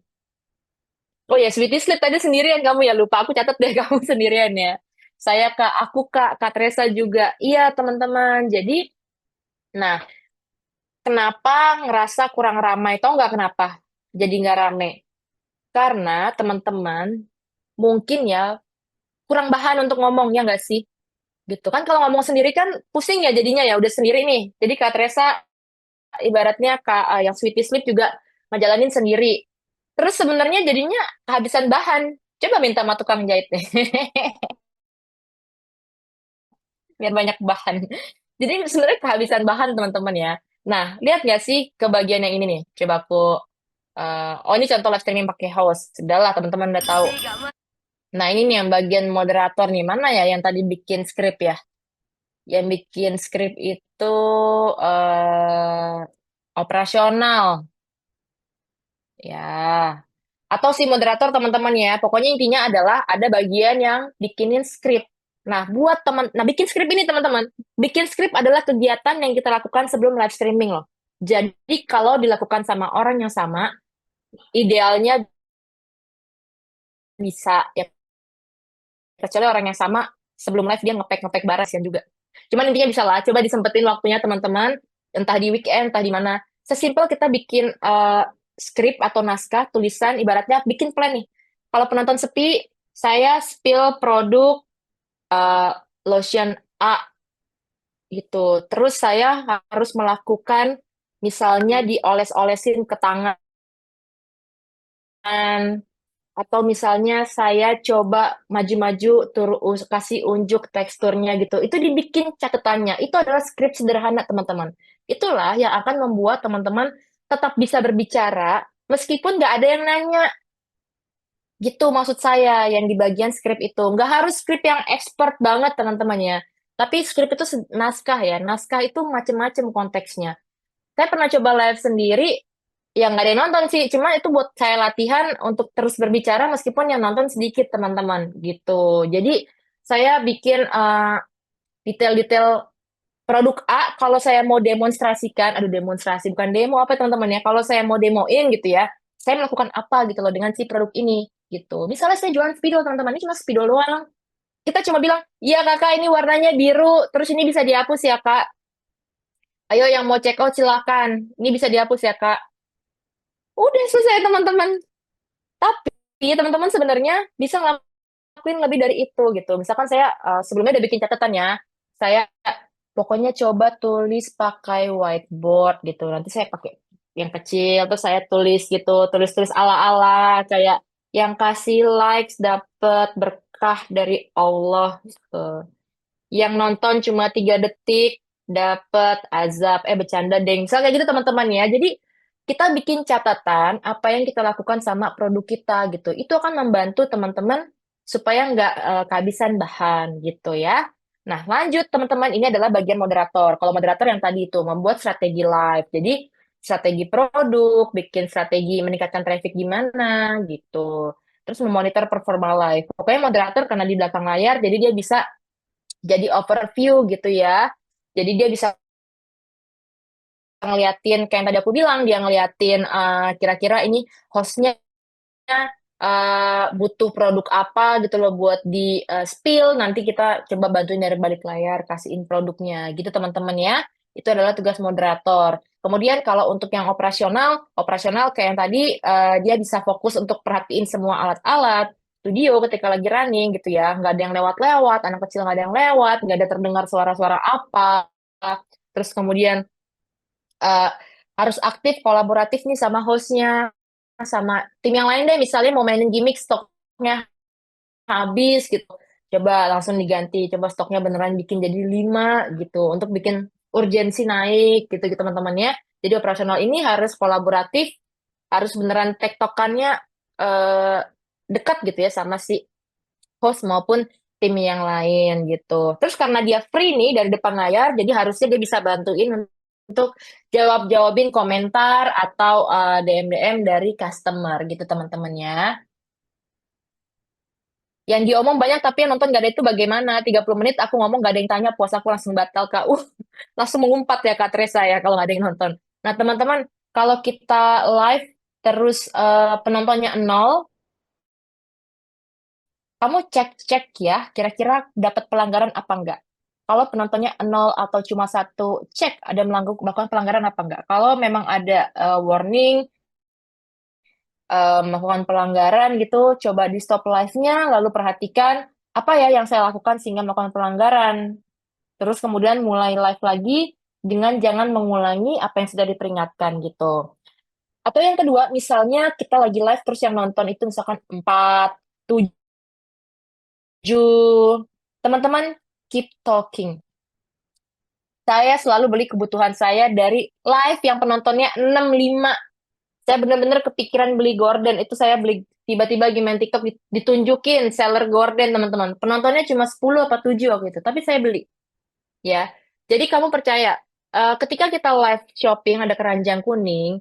Oh ya, Sweetie Sleep tadi sendirian kamu ya, lupa aku catat deh kamu sendirian ya. Saya Kak, aku Kak Teresa juga. Iya, teman-teman. Jadi, nah, kenapa ngerasa kurang ramai? Tahu nggak kenapa? Jadi nggak rame. Karena teman-teman mungkin ya kurang bahan untuk ngomong, ya nggak sih? Gitu kan kalau ngomong sendiri kan pusing ya jadinya ya udah sendiri nih. Jadi Kak Teresa ibaratnya Kak yang Sweetie Sleep juga ngejalanin sendiri. Terus sebenarnya jadinya kehabisan bahan. Coba minta sama tukang jahit deh. Biar banyak bahan. Jadi sebenarnya kehabisan bahan teman-teman ya. Nah, lihat nggak sih ke bagian yang ini nih? Coba aku, oh ini contoh live streaming pakai host. Sudahlah teman-teman udah tahu. Nah ini nih yang bagian moderator nih. Mana ya yang tadi bikin skrip ya? Yang bikin skrip itu operasional. Ya, atau si moderator teman-teman ya. Pokoknya intinya adalah ada bagian yang bikinin skrip. Nah, bikin skrip ini teman-teman. Bikin skrip adalah kegiatan yang kita lakukan sebelum live streaming loh. Jadi kalau dilakukan sama orang yang sama, idealnya bisa ya, kecuali orang yang sama sebelum live dia ngepek-ngepek baras ya juga. Cuman intinya bisa lah, coba disempetin waktunya teman-teman, entah di weekend, entah di mana. Sesimpel kita bikin skrip atau naskah, tulisan, ibaratnya bikin plan nih. Kalau penonton sepi, saya spill produk eh, lotion A gitu. Terus saya harus melakukan misalnya dioles-olesin ke tangan atau misalnya saya coba maju-maju kasih unjuk teksturnya gitu. Itu dibikin catatannya. Itu adalah skrip sederhana, teman-teman. Itulah yang akan membuat teman-teman tetap bisa berbicara meskipun nggak ada yang nanya. Gitu maksud saya yang di bagian skrip itu. Nggak harus skrip yang expert banget, teman-teman ya. Tapi skrip itu naskah ya. Naskah itu macam-macam konteksnya. Saya pernah coba live sendiri, yang nggak ada yang nonton sih. Cuma itu buat saya latihan untuk terus berbicara meskipun yang nonton sedikit, teman-teman. Gitu. Jadi saya bikin detail-detail produk A, kalau saya mau demonstrasikan, aduh demonstrasi, bukan demo apa teman-teman ya. Kalau saya mau demoin gitu ya, saya melakukan apa gitu loh dengan si produk ini gitu. Misalnya saya jualan spidol, teman-teman, ini cuma spidol doang. Kita cuma bilang, iya kakak ini warnanya biru, terus ini bisa dihapus ya kak. Ayo yang mau check out silakan. Ini bisa dihapus ya kak. Udah selesai teman-teman. Tapi teman-teman sebenarnya bisa ngelakuin lebih dari itu gitu. Misalkan saya sebelumnya udah bikin catatan ya. Saya pokoknya coba tulis pakai whiteboard gitu. Nanti saya pakai yang kecil, terus saya tulis gitu, tulis-tulis ala-ala kayak yang kasih likes dapat berkah dari Allah gitu. Yang nonton cuma 3 detik dapat azab. Bercanda deng. Misalnya kayak gitu teman-teman ya. Jadi kita bikin catatan apa yang kita lakukan sama produk kita gitu. Itu akan membantu teman-teman supaya nggak kehabisan bahan gitu ya. Nah, lanjut teman-teman, ini adalah bagian moderator. Kalau moderator yang tadi itu membuat strategi live. Jadi strategi produk, bikin strategi meningkatkan traffic gimana gitu. Terus memonitor performa live. Pokoknya moderator karena di belakang layar, jadi dia bisa jadi overview gitu ya. Jadi dia bisa ngeliatin kayak yang tadi aku bilang, dia ngeliatin kira-kira ini hostnya butuh produk apa gitu loh buat di spill, nanti kita coba bantuin dari balik layar, kasihin produknya gitu teman-teman ya. Itu adalah tugas moderator. Kemudian kalau untuk yang operasional, operasional kayak yang tadi dia bisa fokus untuk perhatiin semua alat-alat studio ketika lagi running gitu ya. Nggak ada yang lewat-lewat, anak kecil nggak ada yang lewat, nggak ada terdengar suara-suara apa. Terus kemudian eh, harus aktif kolaboratif nih sama hostnya, sama tim yang lain deh. Misalnya mau mainin gimmick stoknya habis gitu. Coba langsung diganti. Coba stoknya beneran bikin jadi 5 gitu. Untuk bikin urgensi naik gitu gitu teman-teman ya. Jadi operasional ini harus kolaboratif, harus beneran tektokannya eh, dekat gitu ya sama si host maupun tim yang lain gitu. Terus karena dia free nih dari depan layar, jadi harusnya dia bisa bantuin untuk jawab-jawabin komentar atau DM-DM dari customer gitu teman-teman ya. Yang diomong banyak tapi yang nonton gak ada itu bagaimana? 30 menit aku ngomong gak ada yang tanya, puasa aku langsung batal Kak. Langsung mengumpat ya Kak Teresa ya kalau gak ada yang nonton. Nah teman-teman, kalau kita live terus penontonnya nol, kamu cek-cek ya, kira-kira dapat pelanggaran apa enggak. Kalau penontonnya nol atau cuma satu, cek ada melakukan pelanggaran apa enggak. Kalau memang ada warning, melakukan pelanggaran gitu, coba di stop live-nya, lalu perhatikan apa ya yang saya lakukan sehingga melakukan pelanggaran. Terus kemudian mulai live lagi dengan jangan mengulangi apa yang sudah diperingatkan gitu. Atau yang kedua, misalnya kita lagi live terus yang nonton itu misalkan 4, 7, teman-teman keep talking. Saya selalu beli kebutuhan saya dari live yang penontonnya 65. Saya benar-benar kepikiran beli gorden. Itu saya beli tiba-tiba lagi main TikTok ditunjukin seller gorden, teman-teman. Penontonnya cuma 10 apa 7 waktu itu, tapi saya beli. Ya. Jadi kamu percaya, ketika kita live shopping ada keranjang kuning,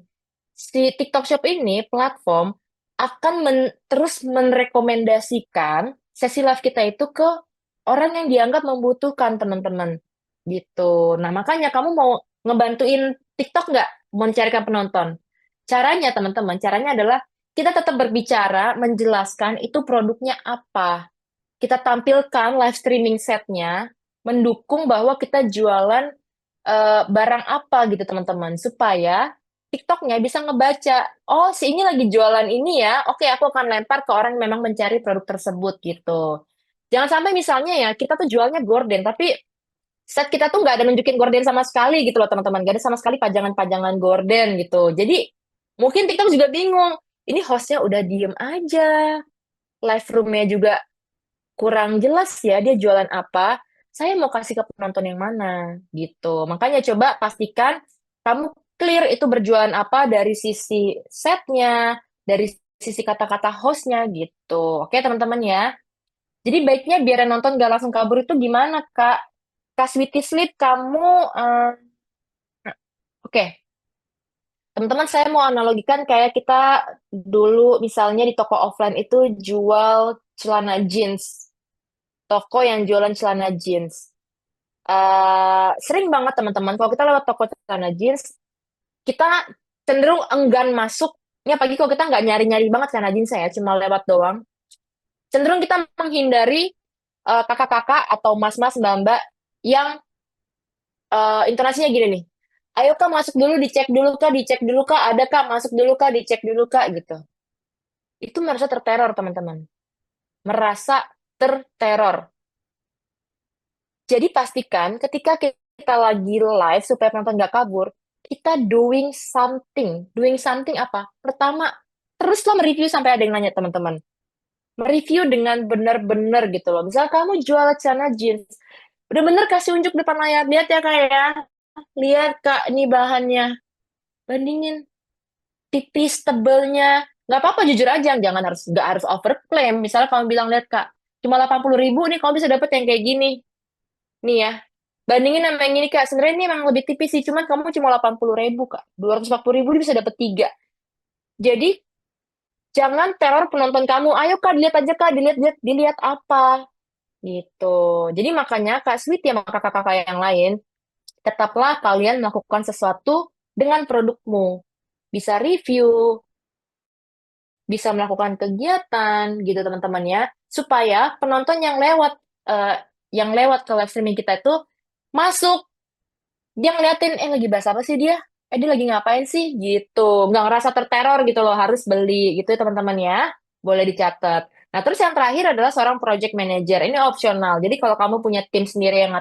si TikTok Shop ini platform akan terus merekomendasikan sesi live kita itu ke orang yang dianggap membutuhkan, teman-teman. Gitu. Nah, makanya kamu mau ngebantuin TikTok nggak mencarikan penonton? Caranya, teman-teman, caranya adalah kita tetap berbicara, menjelaskan itu produknya apa. Kita tampilkan live streaming setnya, mendukung bahwa kita jualan barang apa gitu, teman-teman. Supaya TikToknya bisa ngebaca, oh si ini lagi jualan ini ya, oke aku akan lempar ke orang yang memang mencari produk tersebut gitu. Jangan sampai misalnya ya, kita tuh jualnya gorden, tapi set kita tuh nggak ada nunjukin gorden sama sekali gitu loh teman-teman. Gak ada sama sekali pajangan-pajangan gorden gitu. Jadi mungkin TikTok juga bingung, ini hostnya udah diem aja, live roomnya juga kurang jelas ya dia jualan apa, saya mau kasih ke penonton yang mana gitu. Makanya coba pastikan kamu clear itu berjualan apa dari sisi setnya, dari sisi kata-kata hostnya gitu. Oke teman-teman ya. Jadi baiknya biar yang nonton gak langsung kabur itu gimana Kak? Kak Sweety Sleep kamu, oke. Teman-teman saya mau analogikan kayak kita dulu misalnya di toko offline itu jual celana jeans, toko yang jualan celana jeans. Sering banget teman-teman kalau kita lewat toko celana jeans, kita cenderung enggan masuknya, pagi kalau kita nggak nyari-nyari banget celana jeans saya cuma lewat doang, cenderung kita menghindari kakak-kakak atau mas-mas mbak-mbak yang intonasinya gini nih, ayo kak masuk dulu, dicek dulu kak, ada kak, masuk dulu kak, dicek dulu kak gitu. Itu merasa terteror teman-teman, merasa terteror. Jadi pastikan ketika kita lagi live supaya penonton nggak kabur, kita doing something. Doing something apa? Pertama, teruslah mereview sampai ada yang nanya teman-teman. Mereview dengan benar-benar gitu loh. Misal kamu jual celana jeans, bener-bener kasih unjuk depan layar. Lihat ya kak ya. Lihat kak, ini bahannya. Bandingin tipis, tebelnya. Nggak apa-apa jujur aja, nggak harus overclaim. Misalnya kamu bilang, lihat kak, cuma 80.000 nih kamu bisa dapet yang kayak gini. Nih ya, bandingin sama yang ini Kak, sebenarnya ini memang lebih tipis sih, cuman kamu cuma 80.000 Kak. 240.000 bisa dapat 3. Jadi, jangan teror penonton kamu. Ayo Kak, dilihat aja Kak, dilihat apa. Gitu. Jadi makanya Kak Sweet ya sama kakak-kakak yang lain, tetaplah kalian melakukan sesuatu dengan produkmu. Bisa review, bisa melakukan kegiatan gitu teman-teman ya, supaya penonton yang lewat ke live streaming kita itu masuk, dia ngeliatin, lagi bahas apa sih dia? Dia lagi ngapain sih? Gitu. Nggak ngerasa terteror gitu loh, harus beli gitu ya teman-teman ya. Boleh dicatat. Nah, terus yang terakhir adalah seorang project manager. Ini opsional. Jadi kalau kamu punya tim sendiri yang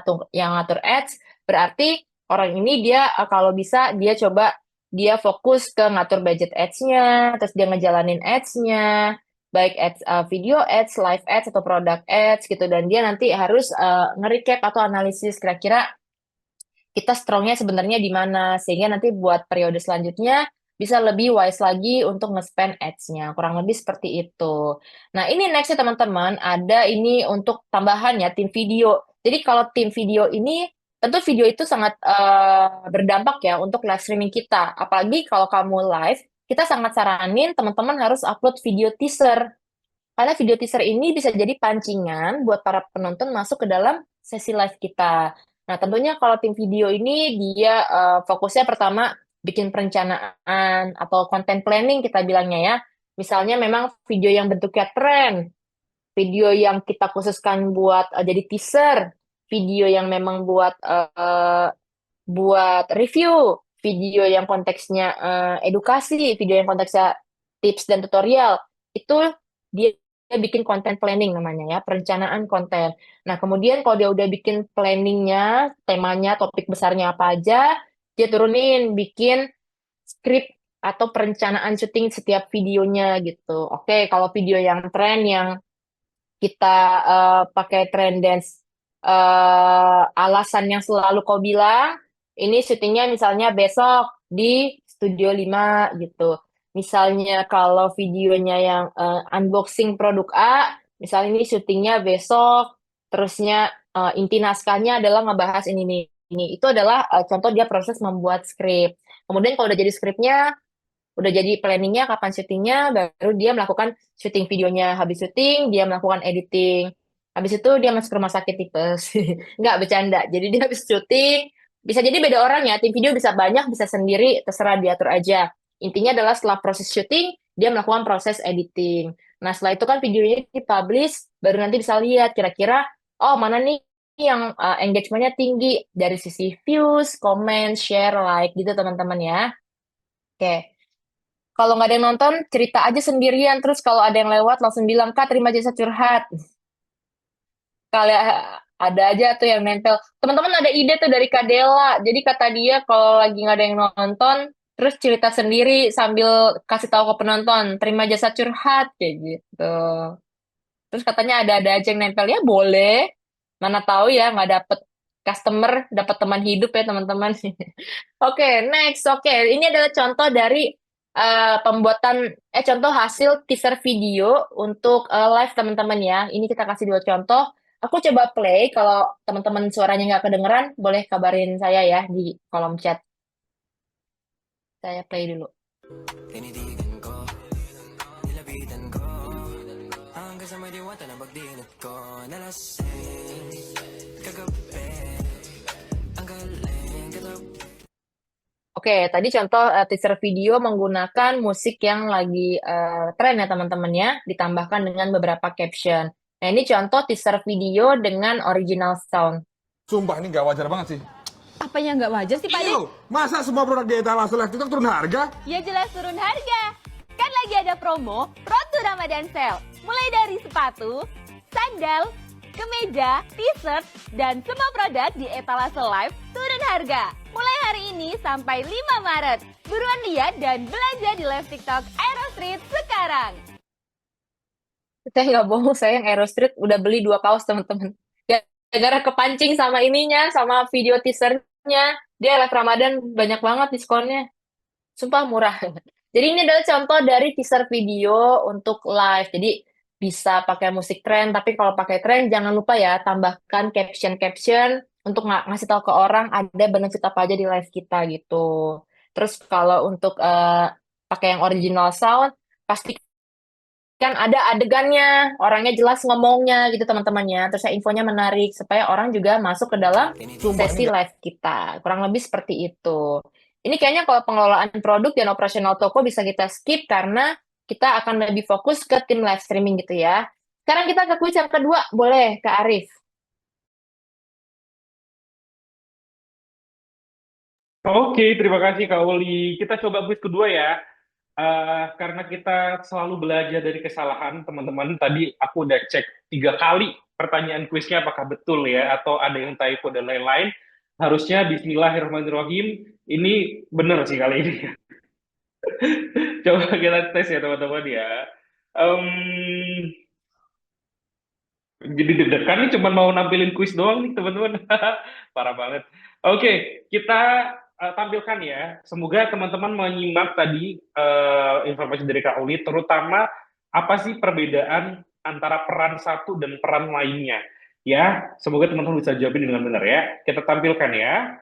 ngatur ads, berarti orang ini dia kalau bisa dia fokus ke ngatur budget ads-nya, terus dia ngejalanin ads-nya, baik ads, video ads, live ads atau product ads gitu, dan dia nanti harus nge-recap atau analisis kira-kira kita strongnya sebenarnya di mana, sehingga nanti buat periode selanjutnya bisa lebih wise lagi untuk nge-spend ads-nya. Kurang lebih seperti itu. Nah, ini next-nya teman-teman, ada ini untuk tambahan ya, tim video. Jadi kalau tim video ini, tentu video itu sangat berdampak ya untuk live streaming kita. Apalagi kalau kamu live, kita sangat saranin teman-teman harus upload video teaser. Karena video teaser ini bisa jadi pancingan buat para penonton masuk ke dalam sesi live kita. Nah, tentunya kalau tim video ini dia fokusnya pertama bikin perencanaan atau content planning kita bilangnya ya. Misalnya memang video yang bentuknya tren, video yang kita khususkan buat jadi teaser, video yang memang buat review, video yang konteksnya edukasi, video yang konteksnya tips dan tutorial, itu dia bikin content planning namanya ya, perencanaan konten. Nah, kemudian kalau dia udah bikin planningnya, temanya, topik besarnya apa aja, dia turunin, bikin skrip atau perencanaan syuting setiap videonya gitu. Oke, kalau video yang tren yang kita pakai trend dance, alasan yang selalu kau bilang, ini syutingnya misalnya besok di Studio 5 gitu. Misalnya kalau videonya yang unboxing produk A, misalnya ini syutingnya besok, terusnya inti naskahnya adalah ngebahas ini nih. Itu adalah contoh dia proses membuat skrip. Kemudian kalau udah jadi skripnya, udah jadi planningnya kapan syutingnya, baru dia melakukan syuting videonya. Habis syuting, dia melakukan editing. Habis itu dia masuk ke rumah sakit tipes. Nggak, bercanda. Jadi dia habis syuting, bisa jadi beda orang ya, tim video bisa banyak, bisa sendiri, terserah diatur aja. Intinya adalah setelah proses syuting, dia melakukan proses editing. Nah, setelah itu kan videonya dipublish, baru nanti bisa lihat kira-kira, oh mana nih yang engagementnya tinggi dari sisi views, comment, share, like gitu teman-teman ya. Oke. Kalau nggak ada yang nonton, cerita aja sendirian. Terus kalau ada yang lewat, langsung bilang, Kak, terima jasa curhat. Kalau ada aja tuh yang nempel. Teman-teman ada ide tuh dari Kak Dela. Jadi kata dia, kalau lagi nggak ada yang nonton, terus cerita sendiri sambil kasih tahu ke penonton, terima jasa curhat, kayak gitu. Terus katanya ada-ada aja yang nempel. Ya boleh. Mana tahu ya, nggak dapet customer, dapat teman hidup ya teman-teman. Oke, next. Oke, ini adalah contoh dari contoh hasil teaser video untuk live teman-teman ya. Ini kita kasih dua contoh. Aku coba play, kalau teman-teman suaranya nggak kedengeran, boleh kabarin saya ya di kolom chat. Saya play dulu. Tinitigan ko, nilapitan ko, hanggang sa may diwata na pagdinat ko, nalasing, kagabi, ang galing katap. Oke, tadi contoh teaser video menggunakan musik yang lagi tren ya teman-teman ya, ditambahkan dengan beberapa caption. Nah, ini contoh teaser video dengan original sound. Sumpah ini nggak wajar banget sih. Apa yang nggak wajar sih Pak De? Iya, masa semua produk di etalase live TikTok turun harga? Ya jelas turun harga. Kan lagi ada promo Road to Ramadan Sale. Mulai dari sepatu, sandal, kemeja, t-shirt, dan semua produk di etalase live turun harga. Mulai hari ini sampai 5 Maret. Buruan lihat dan belanja di live TikTok Aero Street sekarang. Saya nggak bohong, saya yang Aero Street udah beli 2 kaos teman-teman. Gara-gara kepancing sama ininya, sama video teasernya. Dia live Ramadan banyak banget diskonnya. Sumpah murah. Jadi ini adalah contoh dari teaser video untuk live. Jadi bisa pakai musik tren, tapi kalau pakai tren jangan lupa ya tambahkan caption-caption untuk ngasih tahu ke orang ada benefit apa aja di live kita gitu. Terus kalau untuk pakai yang original sound, pasti kan ada adegannya, orangnya jelas ngomongnya gitu teman-temannya. Terus infonya menarik supaya orang juga masuk ke dalam sesi live kita. Kurang lebih seperti itu. Ini kayaknya kalau pengelolaan produk dan operasional toko bisa kita skip karena kita akan lebih fokus ke tim live streaming gitu ya. Sekarang kita ke kuis yang kedua, boleh Kak Arif? Oke, terima kasih Kak Uli. Kita coba quiz kedua ya. Karena kita selalu belajar dari kesalahan teman-teman. Tadi aku udah cek 3 kali pertanyaan kuisnya apakah betul ya, atau ada yang typo dan lain-lain. Harusnya Bismillahirrahmanirrahim. Ini benar sih kali ini. Coba kita tes ya teman-teman ya. Em, jadi deg-degan nih cuma mau nampilin kuis doang nih teman-teman. Parah banget. Oke, kita tampilkan ya. Semoga teman-teman menyimak tadi informasi dari Kak Uli, terutama apa sih perbedaan antara peran satu dan peran lainnya. Ya, semoga teman-teman bisa jawabin dengan benar ya. Kita tampilkan ya.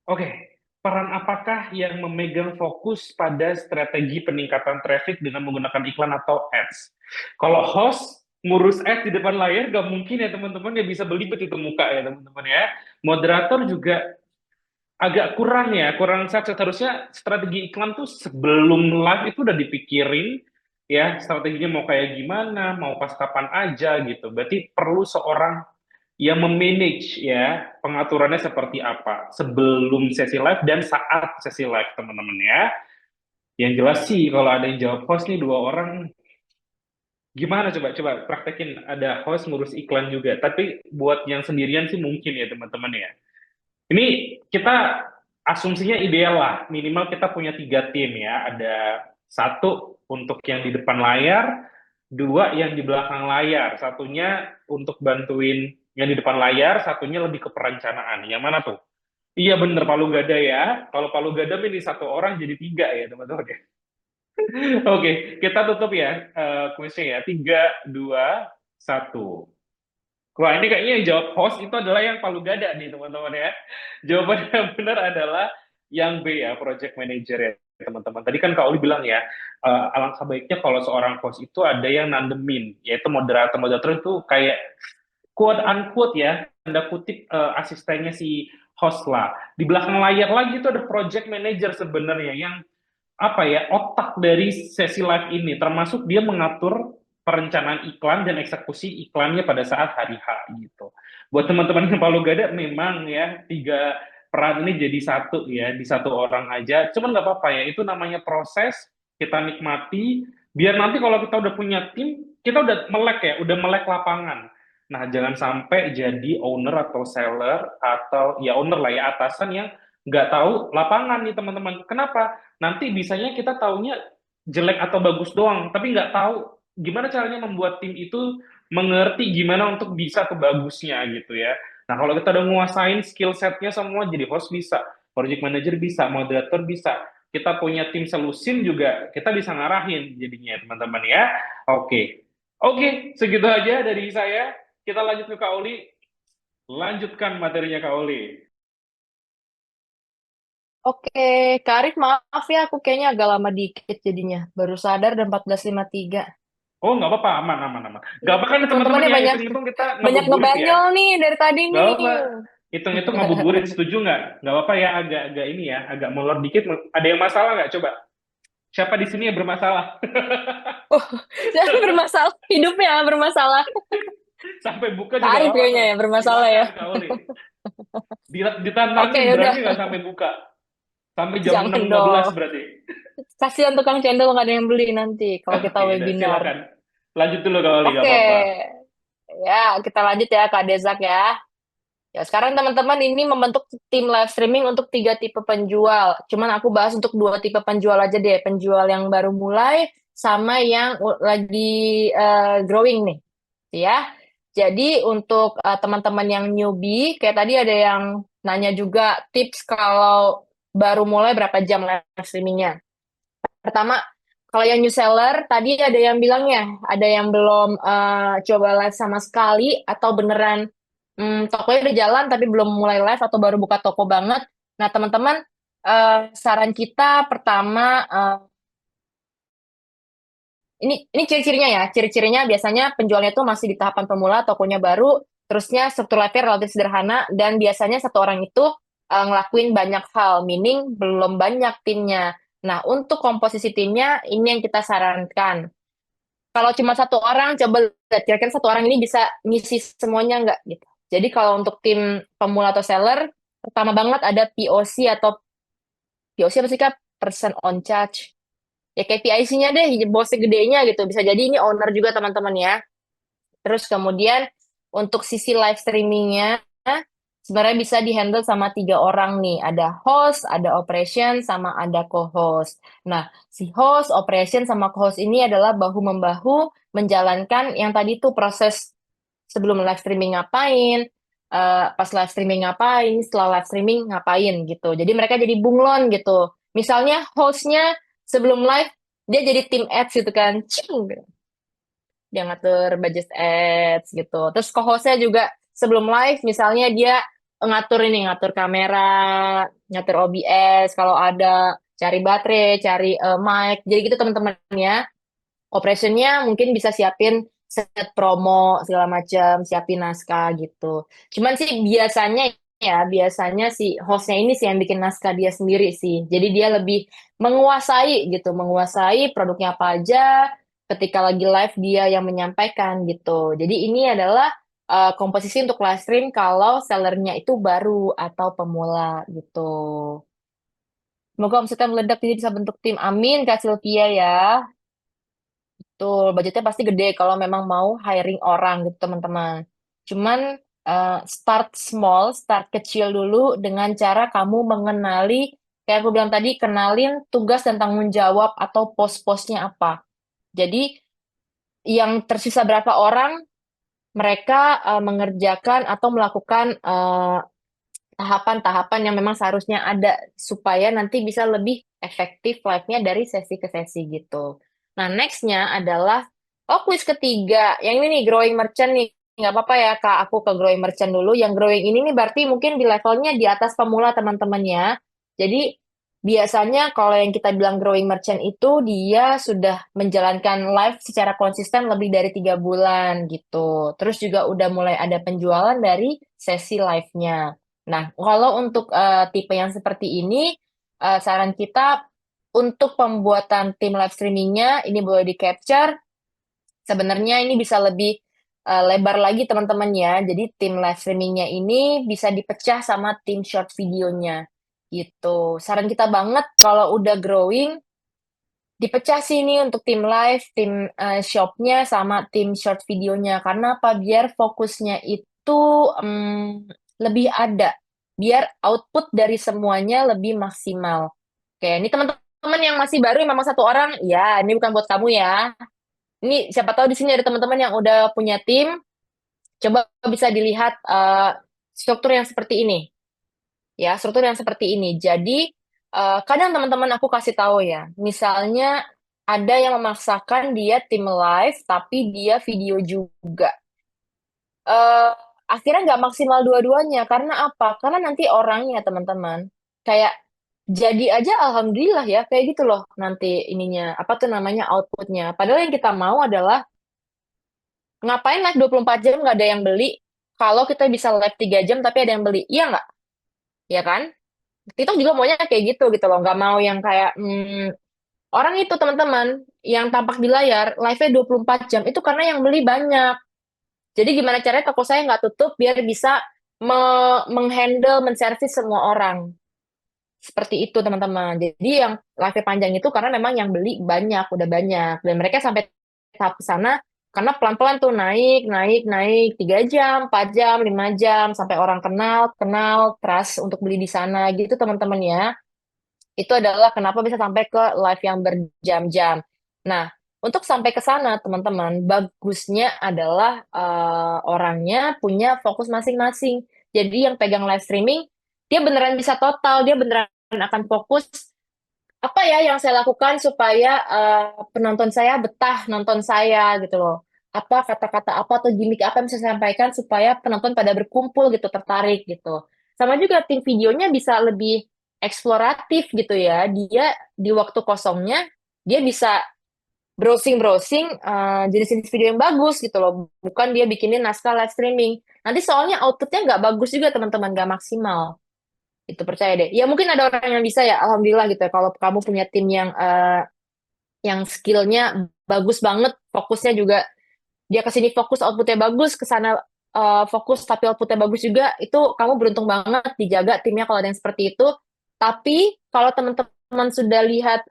Oke, peran apakah yang memegang fokus pada strategi peningkatan traffic dengan menggunakan iklan atau ads? Kalau host ngurus ads di depan layar, gak mungkin ya teman-teman ya bisa belibet itu muka ya teman-teman ya. Moderator juga agak kurang ya, kurang sukses. Harusnya strategi iklan tuh sebelum live itu udah dipikirin ya, strateginya mau kayak gimana, mau pas kapan aja gitu. Berarti perlu seorang yang memanage ya, pengaturannya seperti apa sebelum sesi live dan saat sesi live teman-teman ya. Yang jelas sih kalau ada yang jawab host nih 2 orang, gimana coba praktekin ada host ngurus iklan juga. Tapi buat yang sendirian sih mungkin ya teman-teman ya. Ini kita asumsinya ideal lah, minimal kita punya 3 tim ya. Ada 1 untuk yang di depan layar, 2 yang di belakang layar, satunya untuk bantuin yang di depan layar, satunya lebih ke perencanaan. Yang mana tuh? Iya bener, palu gada ya. Kalau palu gada ini 1 orang jadi 3 ya teman-teman ya. Oke, kita tutup ya kuisnya ya. 3, 2, 1. Wah, ini kayaknya yang jawab host itu adalah yang palu gada nih, teman-teman ya. Jawaban yang benar adalah yang B ya, project manager ya, teman-teman. Tadi kan Kak Oli bilang ya, alangkah baiknya kalau seorang host itu ada yang nandemin, yaitu moderator. Moderator itu kayak quote unquote ya, tanda kutip asistennya si host lah. Di belakang layar lagi itu ada project manager sebenarnya yang apa ya, otak dari sesi live ini, termasuk dia mengatur perencanaan iklan dan eksekusi iklannya pada saat hari H gitu. Buat teman-teman yang palu gada, memang ya 3 peran ini jadi 1 ya, di 1 orang aja. Cuman nggak apa-apa ya, itu namanya proses, kita nikmati. Biar nanti kalau kita udah punya tim, kita udah melek ya, udah melek lapangan. Nah, jangan sampai jadi owner atau seller atau ya owner lah ya, atasan yang nggak tahu lapangan nih teman-teman. Kenapa? Nanti bisanya kita taunya jelek atau bagus doang, tapi nggak tahu gimana caranya membuat tim itu mengerti gimana untuk bisa ke bagusnya gitu ya. Nah, kalau kita udah nguasain skill setnya semua, jadi host bisa, project manager bisa, moderator bisa, kita punya tim selusin juga, kita bisa ngarahin jadinya teman-teman ya. Oke, oke, segitu aja dari saya. Kita lanjut ke Kak Oli. Lanjutkan materinya Kak Oli. Oke, Kak Arif maaf ya, aku kayaknya agak lama dikit jadinya. Baru sadar dan 14.53. Oh, nggak apa-apa, aman, aman, aman. Nggak apa-apa kan teman-teman Teman-temannya ya, banyak hitung-hitung kita banyak ngabuburit ya. ngebanyol nih dari tadi Nggak nih. apa-apa, hitung-hitung ngabuburit, setuju nggak? Nggak apa-apa ya, agak ini ya, agak molor dikit. Ada yang masalah nggak? Coba. Siapa di sini yang bermasalah? Jangan bermasalah, hidupnya bermasalah. Sampai buka Kak juga Arif nggak kayaknya apa-apa. ya bermasalah ya. Silakan, Kak Oli. Ditantangin Oke, udah. berani nggak sampai buka? Sampai jam Jangan 6.15 dong. berarti. Kasihan tukang cendol nggak ada yang beli nanti kalau kita Ya udah, webinar. silakan. Lanjut dulu Kak Oli, nggak Oke, apa-apa. ya kita lanjut ya Kak Dezak ya. Ya sekarang teman-teman ini membentuk tim live streaming untuk 3 tipe penjual. Cuman aku bahas untuk 2 tipe penjual aja deh. Penjual yang baru mulai sama yang lagi growing nih. Ya. Jadi untuk teman-teman yang newbie, kayak tadi ada yang nanya juga tips kalau baru mulai berapa jam live streamingnya. Pertama, kalau yang new seller, tadi ada yang bilang ya, ada yang belum coba live sama sekali, atau beneran tokonya udah jalan tapi belum mulai live atau baru buka toko banget. Nah, teman-teman, saran kita pertama, ini ciri-cirinya ya. Ciri-cirinya biasanya penjualnya itu masih di tahapan pemula, tokonya baru, terusnya struktur live-nya relatif sederhana, dan biasanya 1 orang itu ngelakuin banyak hal, meaning belum banyak timnya. Nah, untuk komposisi timnya, ini yang kita sarankan. Kalau cuma satu orang, coba lihat kira-kira satu orang ini bisa ngisi semuanya nggak gitu. Jadi kalau untuk tim pemula atau seller, pertama banget ada POC atau POC apa sih Kak? Person on charge. Ya kayak PIC-nya deh, bosnya gedenya gitu. Bisa jadi ini owner juga teman-teman ya. Terus kemudian untuk sisi live streamingnya, sebenarnya bisa dihandle sama 3 orang nih. Ada host, ada operation, sama ada co-host. Nah, si host, operation, sama co-host ini adalah bahu-membahu menjalankan yang tadi tuh proses sebelum live streaming ngapain, pas live streaming ngapain, setelah live streaming ngapain gitu. Jadi mereka jadi bunglon gitu. Misalnya hostnya sebelum live, dia jadi tim ads gitu kan. Cing, dia ngatur budget ads gitu. Terus co-hostnya juga sebelum live misalnya dia ngatur kamera, ngatur OBS, kalau ada cari baterai, cari mic. Jadi gitu teman-teman ya. Operationnya mungkin bisa siapin set promo segala macam, siapin naskah gitu. Cuman sih biasanya si hostnya ini sih yang bikin naskah dia sendiri sih. Jadi dia lebih menguasai gitu, menguasai produknya apa aja. Ketika lagi live dia yang menyampaikan gitu. Jadi ini adalah komposisi untuk live stream kalau sellernya itu baru atau pemula gitu. Semoga omsetnya meledak jadi bisa bentuk tim. Amin Kak Sylvia ya. Betul, budgetnya pasti gede kalau memang mau hiring orang gitu teman-teman. Cuman start small, start kecil dulu dengan cara kamu mengenali, kayak aku bilang tadi, kenalin tugas dan tanggung jawab atau pos-posnya apa. Jadi yang tersisa berapa orang, mereka mengerjakan atau melakukan tahapan-tahapan yang memang seharusnya ada supaya nanti bisa lebih efektif live-nya dari sesi ke sesi gitu. Nah, next-nya adalah quiz ketiga. Yang ini nih, growing merchant nih. Nggak apa-apa ya, Kak, aku ke growing merchant dulu. Yang growing ini nih berarti mungkin di levelnya di atas pemula teman-teman ya. Jadi, biasanya kalau yang kita bilang growing merchant itu dia sudah menjalankan live secara konsisten lebih dari 3 bulan gitu. Terus juga udah mulai ada penjualan dari sesi live-nya. Nah, kalau untuk tipe yang seperti ini, saran kita untuk pembuatan tim live streamingnya ini boleh di-capture. Sebenarnya ini bisa lebih lebar lagi teman-teman ya. Jadi tim live streamingnya ini bisa dipecah sama tim short videonya gitu. Saran kita banget kalau udah growing, dipecah sih ini untuk tim live, tim shopnya sama tim short videonya. Karena apa? Biar fokusnya itu lebih ada. Biar output dari semuanya lebih maksimal. Oke, ini teman-teman yang masih baru yang memang 1 orang, ya ini bukan buat kamu ya. Ini siapa tahu di sini ada teman-teman yang udah punya tim, coba bisa dilihat struktur yang seperti ini. Ya, struktur yang seperti ini. Jadi, kadang teman-teman aku kasih tahu ya, misalnya ada yang memaksakan dia tim live, tapi dia video juga. Akhirnya nggak maksimal dua-duanya. Karena apa? Karena nanti orangnya, teman-teman, kayak jadi aja alhamdulillah ya, kayak gitu loh nanti ininya, apa tuh namanya, outputnya. Padahal yang kita mau adalah ngapain live 24 jam nggak ada yang beli, kalau kita bisa live 3 jam tapi ada yang beli. Iya nggak? Ya kan? TikTok juga maunya kayak gitu loh. Nggak mau yang kayak orang itu teman-teman yang tampak di layar live-nya 24 jam itu karena yang beli banyak. Jadi gimana caranya toko saya nggak tutup biar bisa menghandle, menservis semua orang. Seperti itu teman-teman. Jadi yang live panjang itu karena memang yang beli banyak, udah banyak. Dan mereka sampai tahap ke sana karena pelan-pelan tuh naik, 3 jam, 4 jam, 5 jam, sampai orang kenal, trust untuk beli di sana gitu teman-teman ya. Itu adalah kenapa bisa sampai ke live yang berjam-jam. Nah, untuk sampai ke sana, teman-teman, bagusnya adalah orangnya punya fokus masing-masing. Jadi yang pegang live streaming, dia beneran bisa total, dia beneran akan fokus, apa ya yang saya lakukan supaya penonton saya betah nonton saya gitu loh. Apa kata-kata apa atau gimmick apa yang bisa saya sampaikan supaya penonton pada berkumpul gitu, tertarik gitu. Sama juga tim videonya bisa lebih eksploratif gitu ya. Dia di waktu kosongnya dia bisa browsing-browsing jenis-jenis video yang bagus gitu loh. Bukan dia bikinin naskah live streaming. Nanti soalnya outputnya nggak bagus juga teman-teman, nggak maksimal. Itu percaya deh. Ya mungkin ada orang yang bisa ya, alhamdulillah gitu ya. Kalau kamu punya tim yang skillnya bagus banget, fokusnya juga dia ke sini fokus, outputnya bagus, ke sana fokus tapi outputnya bagus juga, itu kamu beruntung banget dijaga timnya kalau ada yang seperti itu. Tapi kalau teman-teman sudah lihat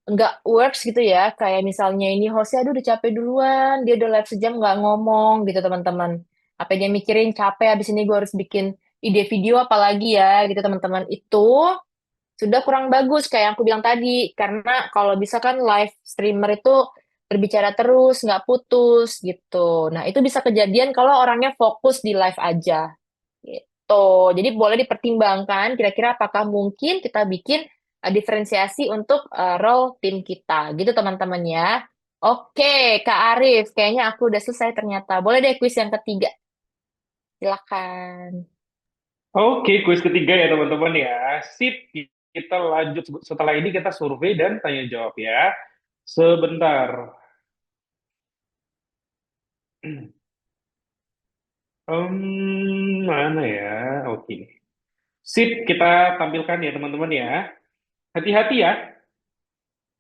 nggak works gitu ya, kayak misalnya ini hostnya aduh udah capek duluan, dia udah live sejam nggak ngomong gitu teman-teman. Apa dia mikirin capek, habis ini gue harus bikin ide video apalagi ya gitu teman-teman. Itu sudah kurang bagus kayak yang aku bilang tadi, karena kalau bisa kan live streamer itu berbicara terus nggak putus gitu. Nah itu bisa kejadian kalau orangnya fokus di live aja gitu. Jadi boleh dipertimbangkan kira-kira apakah mungkin kita bikin diferensiasi untuk role tim kita gitu teman-teman ya. Oke Kak Arif, kayaknya aku udah selesai ternyata. Boleh deh kuis yang ketiga, silakan. Oke, kuis ketiga ya teman-teman ya. Sip, kita lanjut setelah ini kita survei dan tanya jawab ya. Sebentar. Mana ya? Oke. Sip, kita tampilkan ya teman-teman ya. Hati-hati ya.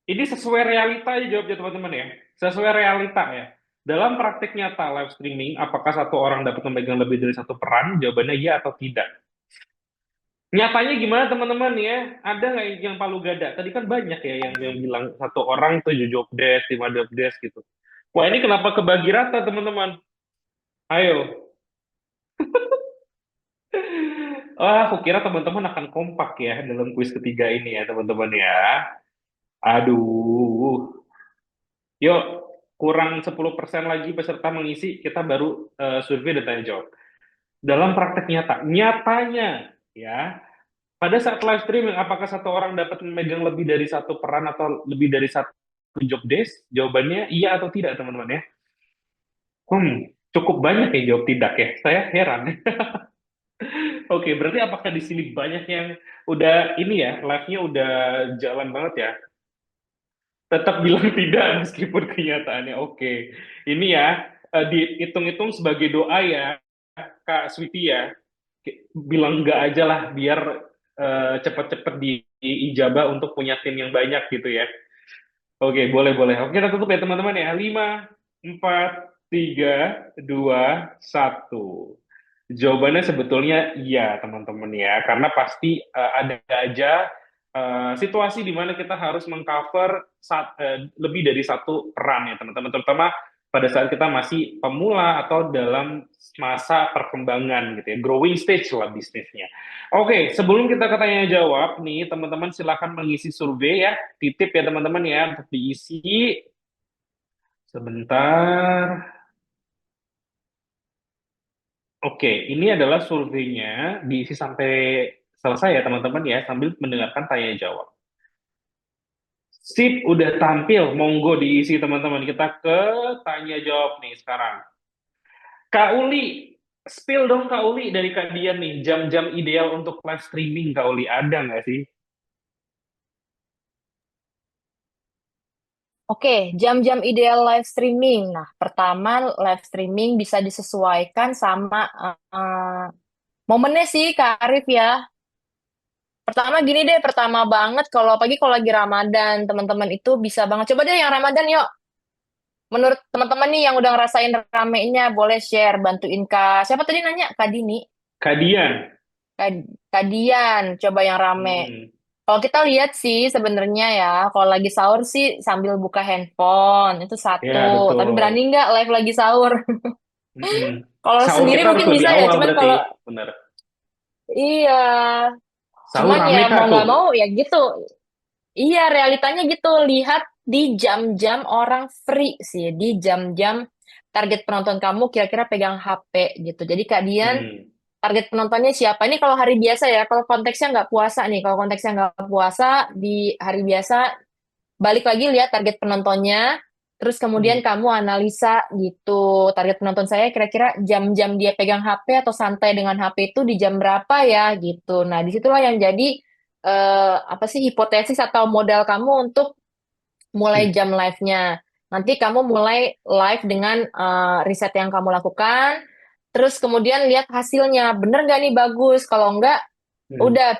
Ini sesuai realita ya jawabnya teman-teman ya. Sesuai realita ya. Dalam praktik nyata live streaming, apakah satu orang dapat memegang lebih dari satu peran? Jawabannya iya atau tidak. Nyatanya gimana teman-teman ya? Ada nggak yang palu gada? Tadi kan banyak ya yang bilang satu orang 7 job desk, 5 job desk gitu. Wah ini kenapa kebagi rata teman-teman? Ayo. Wah, aku kira teman-teman akan kompak ya dalam kuis ketiga ini ya teman-teman ya. Aduh. Yuk, kurang 10% lagi peserta mengisi, kita baru survei dan tanya jawab. Dalam praktek nyatanya ya, pada saat live streaming, apakah satu orang dapat memegang lebih dari satu peran atau lebih dari satu job desk? Jawabannya iya atau tidak, teman-teman ya. Cukup banyak yang jawab tidak ya. Saya heran. Oke, berarti apakah di sini banyak yang udah ini ya, live-nya udah jalan banget ya? Tetap bilang tidak meskipun kenyataannya oke. Ini ya, dihitung-hitung sebagai doa ya, Kak Switi ya. Bilang enggak aja lah, biar cepat-cepat diijabah untuk punya tim yang banyak gitu ya. Oke, boleh-boleh. Oke, kita tutup ya teman-teman ya. 5, 4, 3, 2, 1. Jawabannya sebetulnya iya teman-teman ya, karena pasti ada aja situasi di mana kita harus mengcover lebih dari satu peran ya teman-teman, terutama pada saat kita masih pemula atau dalam masa perkembangan gitu ya, growing stage lah bisnisnya. Oke, sebelum kita ke tanya jawab nih teman-teman, silakan mengisi survei ya, titip ya teman-teman ya untuk diisi. Sebentar. Oke, ini adalah surveinya, diisi sampai selesai ya teman-teman ya, sambil mendengarkan tanya jawab. Sip, udah tampil, monggo diisi teman-teman. Kita ke tanya jawab nih sekarang. Kak Uli, spill dong Kak Uli dari Kak Dian nih, jam-jam ideal untuk live streaming Kak Uli, ada nggak sih? Oke, jam-jam ideal live streaming. Nah, pertama live streaming bisa disesuaikan sama momennya sih Kak Arif ya. Pertama gini deh, pertama banget kalau pagi kalau lagi Ramadan, teman-teman itu bisa banget. Coba deh yang Ramadan yuk. Menurut teman-teman nih yang udah ngerasain ramenya, boleh share, bantuin Kak. Siapa tadi nanya? Kak Dini? Kak Dian. Kak Dian, coba yang rame. Kalau kita lihat sih sebenarnya ya, kalau lagi sahur sih sambil buka handphone, itu satu. Ya, betul. Tapi berani nggak live lagi sahur? Kalau Sahur sendiri kita harus mungkin lebih bisa ya, awal cuman berarti, kalau benar. iya, Sahur cuman rame ya Kak mau nggak tuh. mau ya gitu. Iya, realitanya gitu. Lihat di jam-jam orang free sih, di jam-jam target penonton kamu kira-kira pegang HP gitu. Jadi Kak Dian, target penontonnya siapa? Ini kalau hari biasa ya, kalau konteksnya nggak puasa nih, kalau konteksnya nggak puasa di hari biasa, balik lagi lihat target penontonnya, terus kemudian kamu analisa gitu. Target penonton saya kira-kira jam-jam dia pegang HP atau santai dengan HP itu di jam berapa ya gitu. Nah, disitulah yang jadi apa sih hipotesis atau modal kamu untuk mulai jam live-nya. Nanti kamu mulai live dengan riset yang kamu lakukan, terus kemudian lihat hasilnya. Bener nggak nih bagus? Kalau nggak, Udah,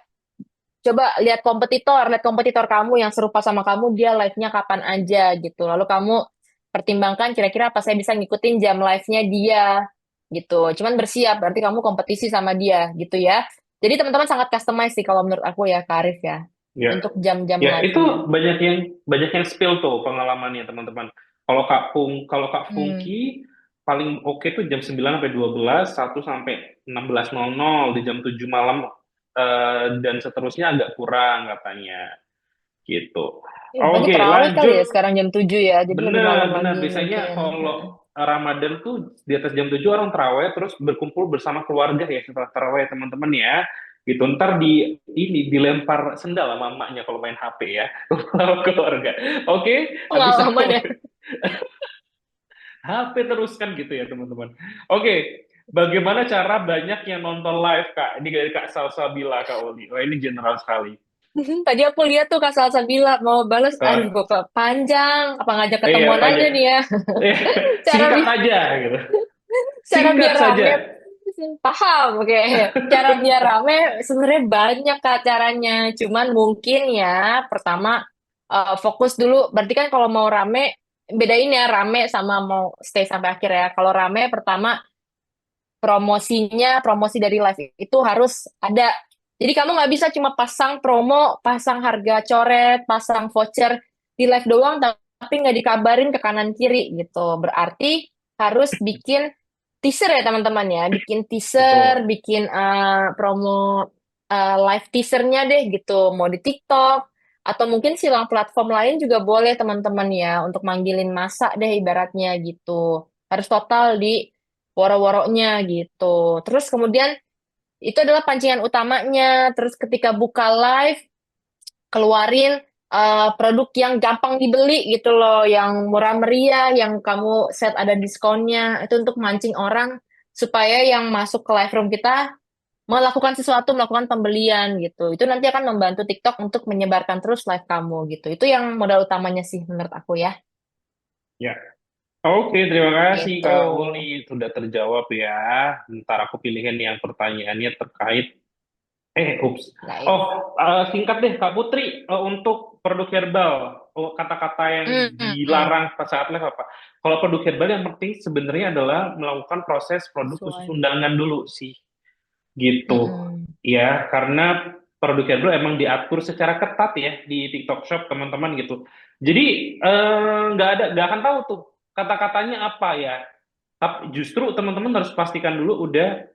coba lihat kompetitor kamu yang serupa sama kamu, dia live-nya kapan aja gitu. Lalu kamu pertimbangkan kira-kira apa saya bisa ngikutin jam live-nya dia gitu. Cuman bersiap, berarti kamu kompetisi sama dia gitu ya. Jadi teman-teman sangat customize sih kalau menurut aku ya, Kak Arif ya, Ya, untuk jam-jam ya itu live-nya. banyak yang spill tuh pengalamannya teman-teman. Kalau Kak Hmm. Fungki paling oke tuh jam 9 sampai 12, 1 sampai 16.00 di jam 7 malam dan seterusnya agak kurang katanya gitu. Banyak Oke, terawih kali ya lanjut. sekarang jam 7 ya, jadi lebih malam Benar-benar lagi biasanya mungkin. kalau Ramadan tuh di atas jam 7 orang terawih terus berkumpul bersama keluarga ya setelah terawih teman-teman ya. Gitu ntar dilempar sendal sama emaknya kalau main HP ya kalau keluarga. Oke, habis Pengalaman ya. HP terus kan gitu ya teman-teman. Oke, bagaimana cara banyak yang nonton live Kak? Ini dari Kak Salsabila Kak Oli. Wah ini general sekali. Tadi aku lihat tuh Kak Salsa bilang mau balas, aduh Kak, kok panjang, apa ngajak iya ketemuan aja banyak. nih ya. Cara Singkat bi aja gitu. cara Singkat biar saja. rame, paham, oke. Cara biar rame sebenarnya banyak Kak caranya. Cuman mungkin ya, pertama fokus dulu. Berarti kan kalau mau rame, bedain ya rame sama mau stay sampai akhir ya. Kalau rame, pertama promosi dari live itu harus ada. Jadi kamu nggak bisa cuma pasang promo, pasang harga coret, pasang voucher di live doang, tapi nggak dikabarin ke kanan kiri gitu. Berarti harus bikin teaser ya teman-teman ya, bikin teaser, Betul. bikin promo live teasernya deh gitu. Mau di TikTok atau mungkin silang platform lain juga boleh teman-teman ya untuk manggilin masa deh ibaratnya gitu. Harus total di woro-woronya gitu. Terus kemudian itu adalah pancingan utamanya. Terus ketika buka live, keluarin produk yang gampang dibeli gitu loh, yang murah meriah, yang kamu set ada diskonnya. Itu untuk mancing orang supaya yang masuk ke live room kita melakukan sesuatu, melakukan pembelian gitu. Itu nanti akan membantu TikTok untuk menyebarkan terus live kamu gitu. Itu yang modal utamanya sih menurut aku ya. Ya. Oke, terima kasih Gitu. Kak Uli. Sudah terjawab ya. Ntar aku pilihin yang pertanyaannya terkait. Ups. Baik. Oh, singkat deh Kak Putri. Untuk produk herbal, kata-kata yang Hmm, hmm, hmm. dilarang pada saat live apa? Kalau produk herbal yang penting sebenarnya adalah melakukan proses produk khusus Sesuai. undangan dulu sih. Gitu. Mm-mm. Ya, karena produk herbal emang diatur secara ketat ya di TikTok Shop teman-teman gitu. Jadi nggak akan tahu tuh kata-katanya apa ya. Tapi justru teman-teman harus pastikan dulu udah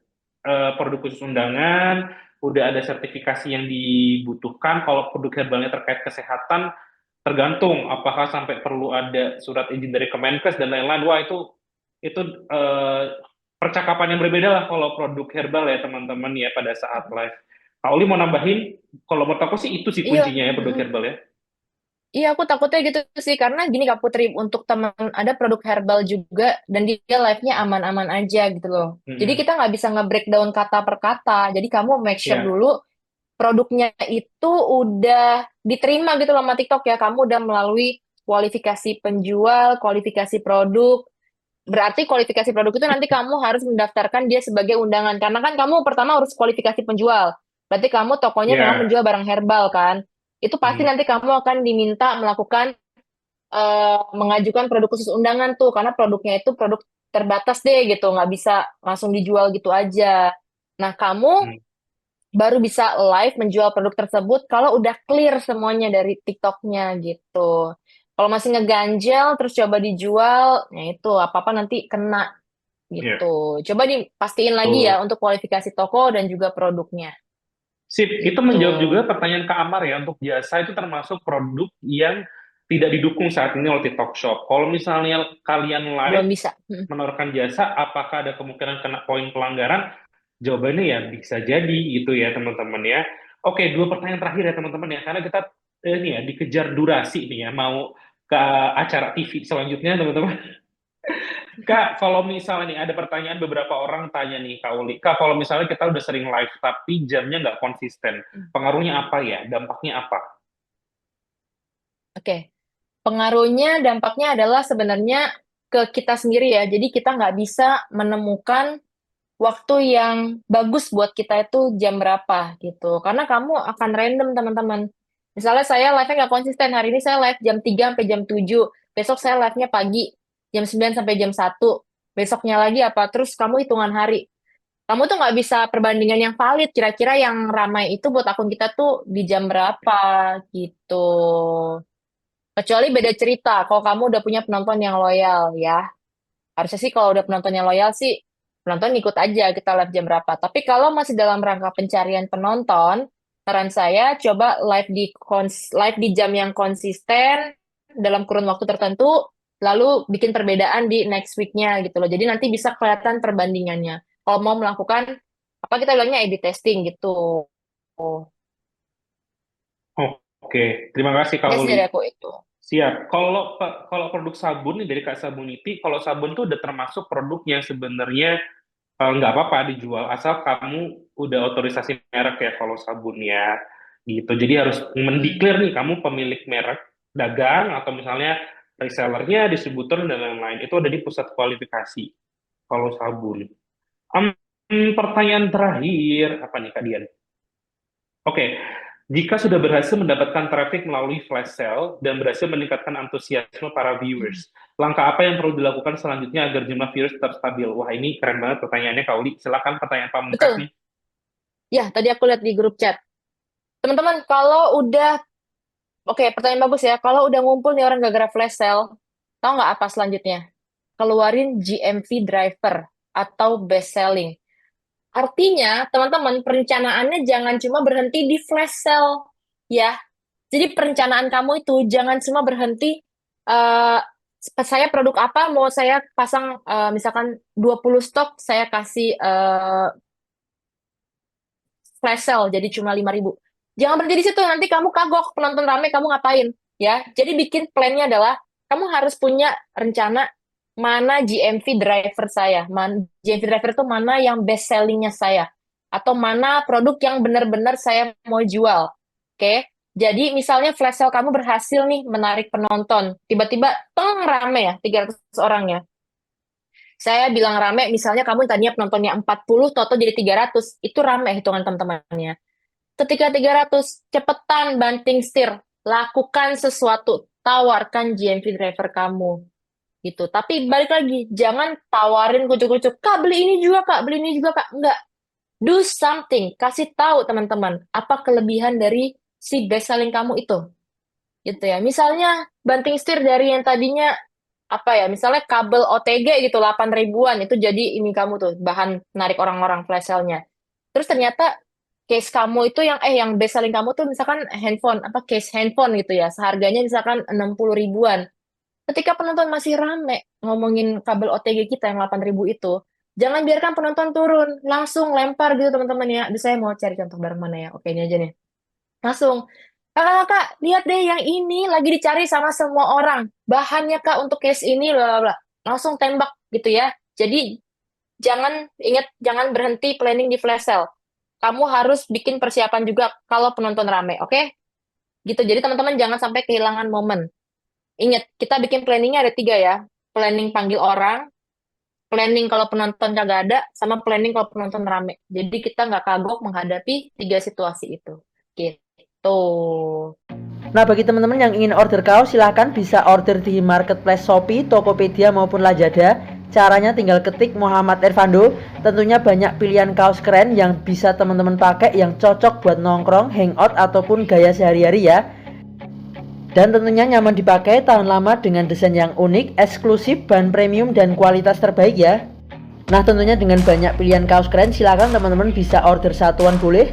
produk khusus undangan, udah ada sertifikasi yang dibutuhkan. Kalau produk herbalnya terkait kesehatan, tergantung apakah sampai perlu ada surat izin dari Kemenkes dan lain-lain. Wah itu eh, percakapan yang berbeda lah kalau produk herbal ya teman-teman ya pada saat live. Kak Oli mau nambahin, kalau menurut aku sih itu sih Iya. kuncinya ya produk herbal ya. Iya, aku takutnya gitu sih, karena gini Kak Putri, untuk teman ada produk herbal juga, dan dia live-nya aman-aman aja gitu loh. Jadi Mm-mm. kita nggak bisa nge-breakdown kata per kata, jadi kamu make sure Ya, dulu produknya itu udah diterima gitu loh sama TikTok ya, kamu udah melalui kualifikasi penjual, kualifikasi produk, berarti kualifikasi produk itu nanti kamu harus mendaftarkan dia sebagai undangan, karena kan kamu pertama harus kualifikasi penjual, berarti kamu tokonya memang ya. menjual barang herbal kan, itu pasti Mm. nanti kamu akan diminta melakukan mengajukan produk khusus undangan tuh karena produknya itu produk terbatas deh gitu, nggak bisa langsung dijual gitu aja. Nah, kamu Mm. baru bisa live menjual produk tersebut kalau udah clear semuanya dari TikToknya gitu. Kalau masih ngeganjel terus coba dijual, ya itu apa-apa nanti kena Ya, gitu. Coba dipastiin lagi ya betul. untuk kualifikasi toko dan juga produknya Sip, itu gitu. menjawab juga pertanyaan Kak Amar ya, untuk jasa itu termasuk produk yang tidak didukung saat ini oleh TikTok Shop. Kalau misalnya kalian Belum live bisa. menawarkan jasa, apakah ada kemungkinan kena poin pelanggaran? Jawabannya ya bisa jadi gitu ya teman-teman ya. Oke, dua pertanyaan terakhir ya teman-teman ya, karena kita ini ya dikejar durasi nih ya, mau ke acara TV selanjutnya teman-teman. Kak, kalau misalnya nih ada pertanyaan beberapa orang tanya nih Kak Uli, Kak kalau misalnya kita udah sering live tapi jamnya nggak konsisten, pengaruhnya apa ya? Dampaknya apa? Oke. Pengaruhnya, dampaknya adalah sebenarnya ke kita sendiri ya. Jadi kita nggak bisa menemukan waktu yang bagus buat kita itu jam berapa gitu. Karena kamu akan random teman-teman. Misalnya saya live-nya nggak konsisten. Hari ini saya live jam 3 sampai jam 7. Besok saya live-nya pagi jam 9 sampai jam 1. Besoknya lagi apa? Terus kamu hitungan hari. Kamu tuh nggak bisa perbandingan yang valid. Kira-kira yang ramai itu buat akun kita tuh di jam berapa gitu. Kecuali beda cerita. Kalau kamu udah punya penonton yang loyal ya. Harusnya sih kalau udah penonton yang loyal sih, penonton ikut aja kita live jam berapa. Tapi kalau masih dalam rangka pencarian penonton, saran saya coba live di jam yang konsisten dalam kurun waktu tertentu, lalu bikin perbedaan di next week-nya gitu loh. Jadi nanti bisa kelihatan perbandingannya. Kalau mau melakukan apa kita bilangnya A/B testing gitu. Oke, terima kasih Kak Ya sih Uli. dari aku itu. Siap. Kalau produk sabun nih dari Kak Sabuniti, kalau sabun tuh udah termasuk produk yang sebenarnya nggak apa-apa dijual asal kamu udah otorisasi merek ya kalau sabunnya gitu. Jadi harus mendeklar nih kamu pemilik merek dagang atau misalnya resellernya, distributor dan lain-lain. Itu ada di pusat kualifikasi kalau sabun. Pertanyaan terakhir apa nih Kak Dian? Oke, jika sudah berhasil mendapatkan traffic melalui flash sale dan berhasil meningkatkan antusiasme para viewers, langkah apa yang perlu dilakukan selanjutnya agar jumlah viewers tetap stabil? Wah, ini keren banget pertanyaannya, Kak Uli. Silakan pertanyaan pamungkas Betul. nih. Ya, tadi aku lihat di grup chat. Teman-teman, kalau udah Oke, pertanyaan bagus ya. Kalau udah ngumpul nih orang gara-gara flash sale, tahu nggak apa selanjutnya? Keluarin GMV driver atau best selling. Artinya, teman-teman, perencanaannya jangan cuma berhenti di flash sale, ya. Jadi perencanaan kamu itu jangan cuma berhenti, saya produk apa, mau saya pasang, misalkan 20 stok, saya kasih flash sale, jadi cuma 5.000. Jangan berhenti di situ, nanti kamu kagok, penonton rame, kamu ngapain? Ya, jadi bikin plan-nya adalah, kamu harus punya rencana mana GMV driver saya, GMV driver itu mana yang best selling-nya saya, atau mana produk yang benar-benar saya mau jual. Oke, jadi misalnya flash sale kamu berhasil nih menarik penonton, tiba-tiba teng rame ya, 300 orang ya. Saya bilang rame, misalnya kamu tadinya penontonnya 40, toto jadi 300, itu rame hitungan teman-temannya. Ketika 300, cepetan banting setir, lakukan sesuatu, tawarkan GMV driver kamu. Gitu. Tapi balik lagi, jangan tawarin kucuk-kucuk, Kak beli ini juga Kak, beli ini juga Kak. Enggak. Do something, kasih tahu teman-teman, apa kelebihan dari si best selling kamu itu. Gitu ya. Misalnya banting setir dari yang tadinya apa ya, misalnya kabel OTG gitu 8 ribuan, itu jadi ini kamu tuh, bahan menarik orang-orang flash sale-nya. Terus ternyata case kamu itu yang best selling kamu tuh misalkan handphone, apa case handphone gitu ya, seharganya misalkan 60 ribuan. Ketika penonton masih rame ngomongin kabel OTG kita yang 8.000 itu, jangan biarkan penonton turun, langsung lempar gitu teman-teman ya. Aduh, saya mau cari contoh bareng mana ya. Oke, ini aja nih. Langsung, kakak, lihat deh yang ini lagi dicari sama semua orang. Bahannya Kak untuk case ini, bla bla bla. Langsung tembak gitu ya. Jadi jangan berhenti planning di flash sale. Kamu harus bikin persiapan juga kalau penonton rame, oke? Gitu. Jadi teman-teman jangan sampai kehilangan momen. Ingat, kita bikin planningnya ada 3 ya. Planning panggil orang, planning kalau penonton kagak ada, sama planning kalau penonton rame. Jadi kita nggak kagok menghadapi 3 situasi itu. Gitu. Nah, bagi teman-teman yang ingin order kaos, silahkan bisa order di marketplace Shopee, Tokopedia maupun Lazada. Caranya tinggal ketik Muhammad Irfando. Tentunya banyak pilihan kaos keren yang bisa teman-teman pakai, yang cocok buat nongkrong, hangout, ataupun gaya sehari-hari ya. Dan tentunya nyaman dipakai, tahan lama dengan desain yang unik, eksklusif, bahan premium, dan kualitas terbaik ya. Nah, tentunya dengan banyak pilihan kaos keren, silahkan teman-teman bisa order satuan boleh,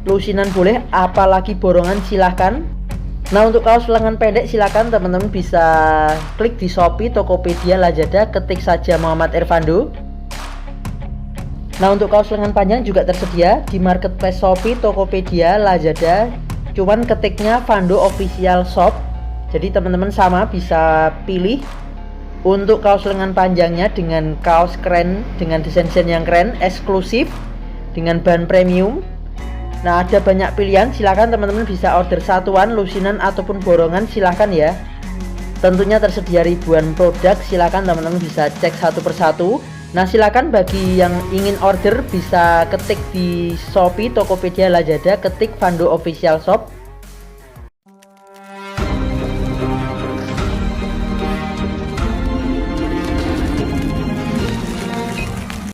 lusinan boleh, apalagi borongan silahkan. Nah, untuk kaos lengan pendek silahkan teman-teman bisa klik di Shopee, Tokopedia, Lazada, ketik saja Muhammad Irfando. Nah, untuk kaos lengan panjang juga tersedia di marketplace Shopee, Tokopedia, Lazada. Cuman ketiknya Fando Official Shop. Jadi teman-teman sama bisa pilih untuk kaos lengan panjangnya dengan kaos keren, dengan desain-desain yang keren, eksklusif, dengan bahan premium. Nah, ada banyak pilihan, silahkan teman-teman bisa order satuan, lusinan, ataupun borongan, silahkan ya. Tentunya tersedia ribuan produk, silahkan teman-teman bisa cek satu persatu. Nah silakan bagi yang ingin order bisa ketik di Shopee, Tokopedia, Lazada, ketik Fando Official Shop.